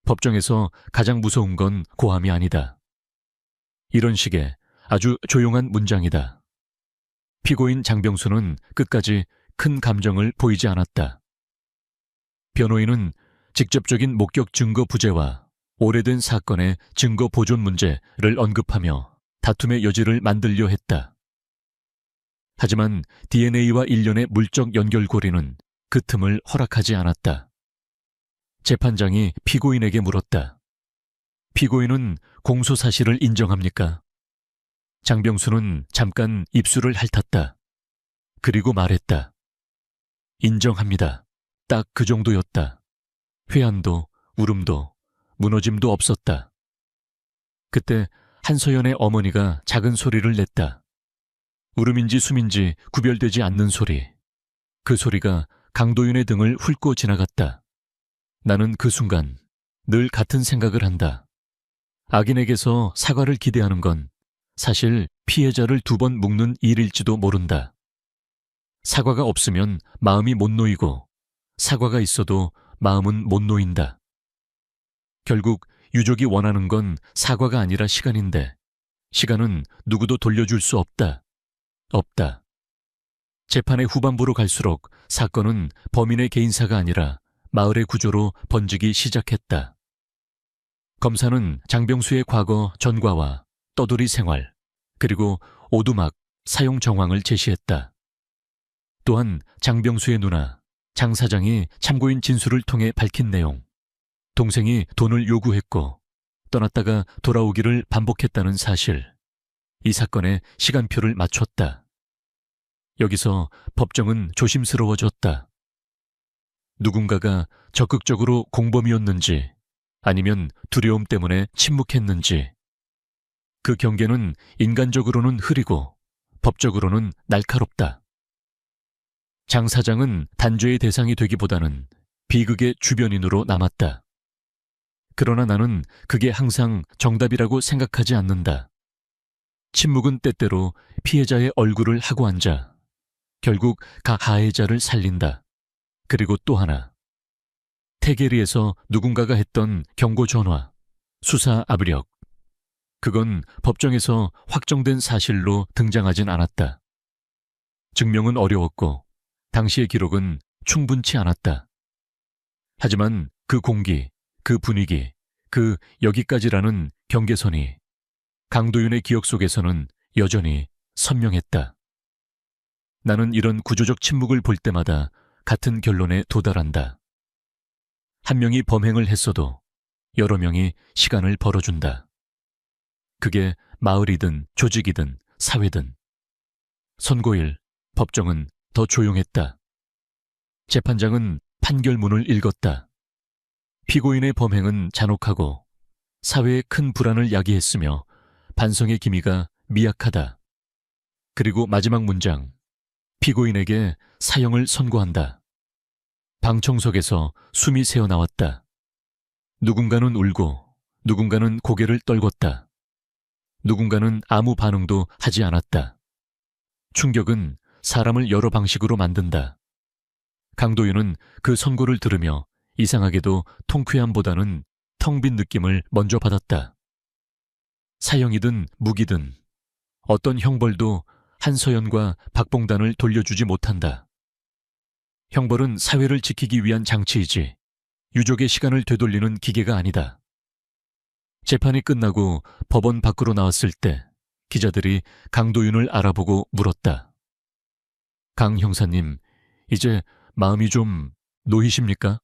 S1: 법정에서 가장 무서운 건 고함이 아니다. 이런 식의 아주 조용한 문장이다. 피고인 장병수는 끝까지 큰 감정을 보이지 않았다. 변호인은 직접적인 목격 증거 부재와 오래된 사건의 증거 보존 문제를 언급하며 다툼의 여지를 만들려 했다. 하지만 DNA와 일련의 물적 연결고리는 그 틈을 허락하지 않았다. 재판장이 피고인에게 물었다. 피고인은 공소 사실을 인정합니까? 장병수는 잠깐 입술을 핥았다. 그리고 말했다. 인정합니다. 딱 그 정도였다. 회한도, 울음도, 무너짐도 없었다. 그때 한서연의 어머니가 작은 소리를 냈다. 울음인지 숨인지 구별되지 않는 소리. 그 소리가 강도윤의 등을 훑고 지나갔다. 나는 그 순간 늘 같은 생각을 한다. 악인에게서 사과를 기대하는 건 사실 피해자를 2번 묶는 일일지도 모른다. 사과가 없으면 마음이 못 놓이고 사과가 있어도 마음은 못 놓인다. 결국 유족이 원하는 건 사과가 아니라 시간인데 시간은 누구도 돌려줄 수 없다. 없다. 재판의 후반부로 갈수록 사건은 범인의 개인사가 아니라 마을의 구조로 번지기 시작했다. 검사는 장병수의 과거 전과와 떠돌이 생활, 그리고 오두막, 사용 정황을 제시했다. 또한 장병수의 누나, 장 사장이 참고인 진술을 통해 밝힌 내용, 동생이 돈을 요구했고 떠났다가 돌아오기를 반복했다는 사실, 이 사건에 시간표를 맞췄다. 여기서 법정은 조심스러워졌다. 누군가가 적극적으로 공범이었는지 아니면 두려움 때문에 침묵했는지 그 경계는 인간적으로는 흐리고 법적으로는 날카롭다. 장 사장은 단죄의 대상이 되기보다는 비극의 주변인으로 남았다. 그러나 나는 그게 항상 정답이라고 생각하지 않는다. 침묵은 때때로 피해자의 얼굴을 하고 앉아 결국 가해자를 살린다. 그리고 또 하나. 태계리에서 누군가가 했던 경고 전화, 수사 압력. 그건 법정에서 확정된 사실로 등장하진 않았다. 증명은 어려웠고 당시의 기록은 충분치 않았다. 하지만 그 공기, 그 분위기, 그 여기까지라는 경계선이 강도윤의 기억 속에서는 여전히 선명했다. 나는 이런 구조적 침묵을 볼 때마다 같은 결론에 도달한다. 한 명이 범행을 했어도 여러 명이 시간을 벌어준다. 그게 마을이든 조직이든 사회든. 선고일, 법정은 더 조용했다. 재판장은 판결문을 읽었다. 피고인의 범행은 잔혹하고 사회에 큰 불안을 야기했으며 반성의 기미가 미약하다. 그리고 마지막 문장, 피고인에게 사형을 선고한다. 방청석에서 숨이 새어나왔다. 누군가는 울고 누군가는 고개를 떨궜다. 누군가는 아무 반응도 하지 않았다. 충격은 사람을 여러 방식으로 만든다. 강도윤은 그 선고를 들으며 이상하게도 통쾌함보다는 텅 빈 느낌을 먼저 받았다. 사형이든 무기든 어떤 형벌도 한서연과 박봉단을 돌려주지 못한다. 형벌은 사회를 지키기 위한 장치이지 유족의 시간을 되돌리는 기계가 아니다. 재판이 끝나고 법원 밖으로 나왔을 때 기자들이 강도윤을 알아보고 물었다. 강 형사님, 이제 마음이 좀 놓이십니까?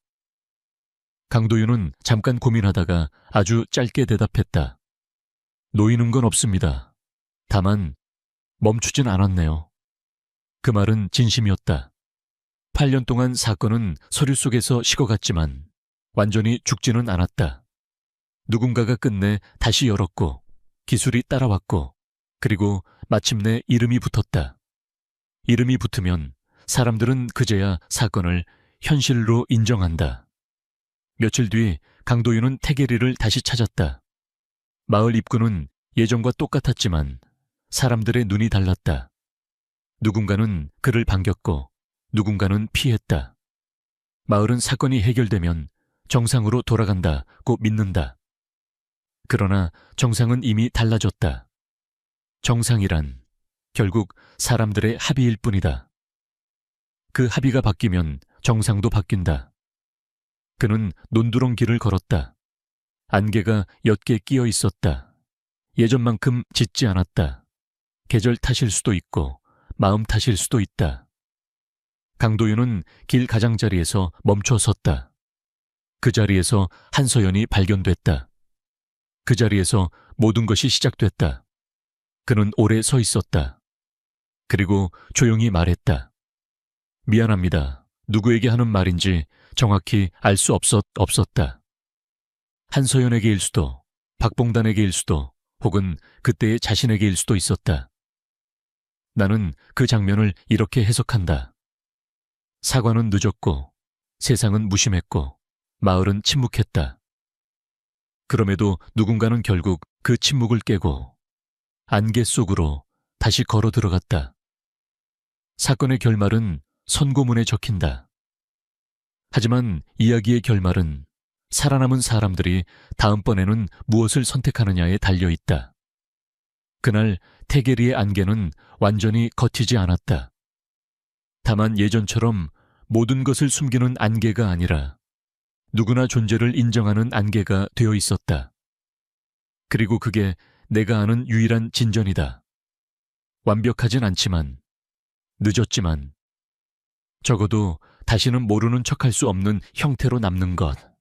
S1: 강도윤은 잠깐 고민하다가 아주 짧게 대답했다. 놓이는 건 없습니다. 다만 멈추진 않았네요. 그 말은 진심이었다. 8년 동안 사건은 서류 속에서 식어갔지만 완전히 죽지는 않았다. 누군가가 끝내 다시 열었고 기술이 따라왔고 그리고 마침내 이름이 붙었다. 이름이 붙으면 사람들은 그제야 사건을 현실로 인정한다. 며칠 뒤 강도윤은 태계리를 다시 찾았다. 마을 입구는 예전과 똑같았지만 사람들의 눈이 달랐다. 누군가는 그를 반겼고 누군가는 피했다. 마을은 사건이 해결되면 정상으로 돌아간다고 믿는다. 그러나 정상은 이미 달라졌다. 정상이란 결국 사람들의 합의일 뿐이다. 그 합의가 바뀌면 정상도 바뀐다. 그는 논두렁 길을 걸었다. 안개가 옅게 끼어 있었다. 예전만큼 짙지 않았다. 계절 탓일 수도 있고 마음 탓일 수도 있다. 강도윤은 길 가장자리에서 멈춰 섰다. 그 자리에서 한서연이 발견됐다. 그 자리에서 모든 것이 시작됐다. 그는 오래 서 있었다. 그리고 조용히 말했다. 미안합니다. 누구에게 하는 말인지 정확히 알 수 없었다. 한서연에게일 수도, 박봉단에게일 수도, 혹은 그때의 자신에게일 수도 있었다. 나는 그 장면을 이렇게 해석한다. 사과는 늦었고, 세상은 무심했고, 마을은 침묵했다. 그럼에도 누군가는 결국 그 침묵을 깨고 안개 속으로 다시 걸어 들어갔다. 사건의 결말은 선고문에 적힌다. 하지만 이야기의 결말은 살아남은 사람들이 다음번에는 무엇을 선택하느냐에 달려있다. 그날 태계리의 안개는 완전히 걷히지 않았다. 다만 예전처럼 모든 것을 숨기는 안개가 아니라 누구나 존재를 인정하는 안개가 되어 있었다. 그리고 그게 내가 아는 유일한 진전이다. 완벽하진 않지만, 늦었지만, 적어도 다시는 모르는 척할 수 없는 형태로 남는 것.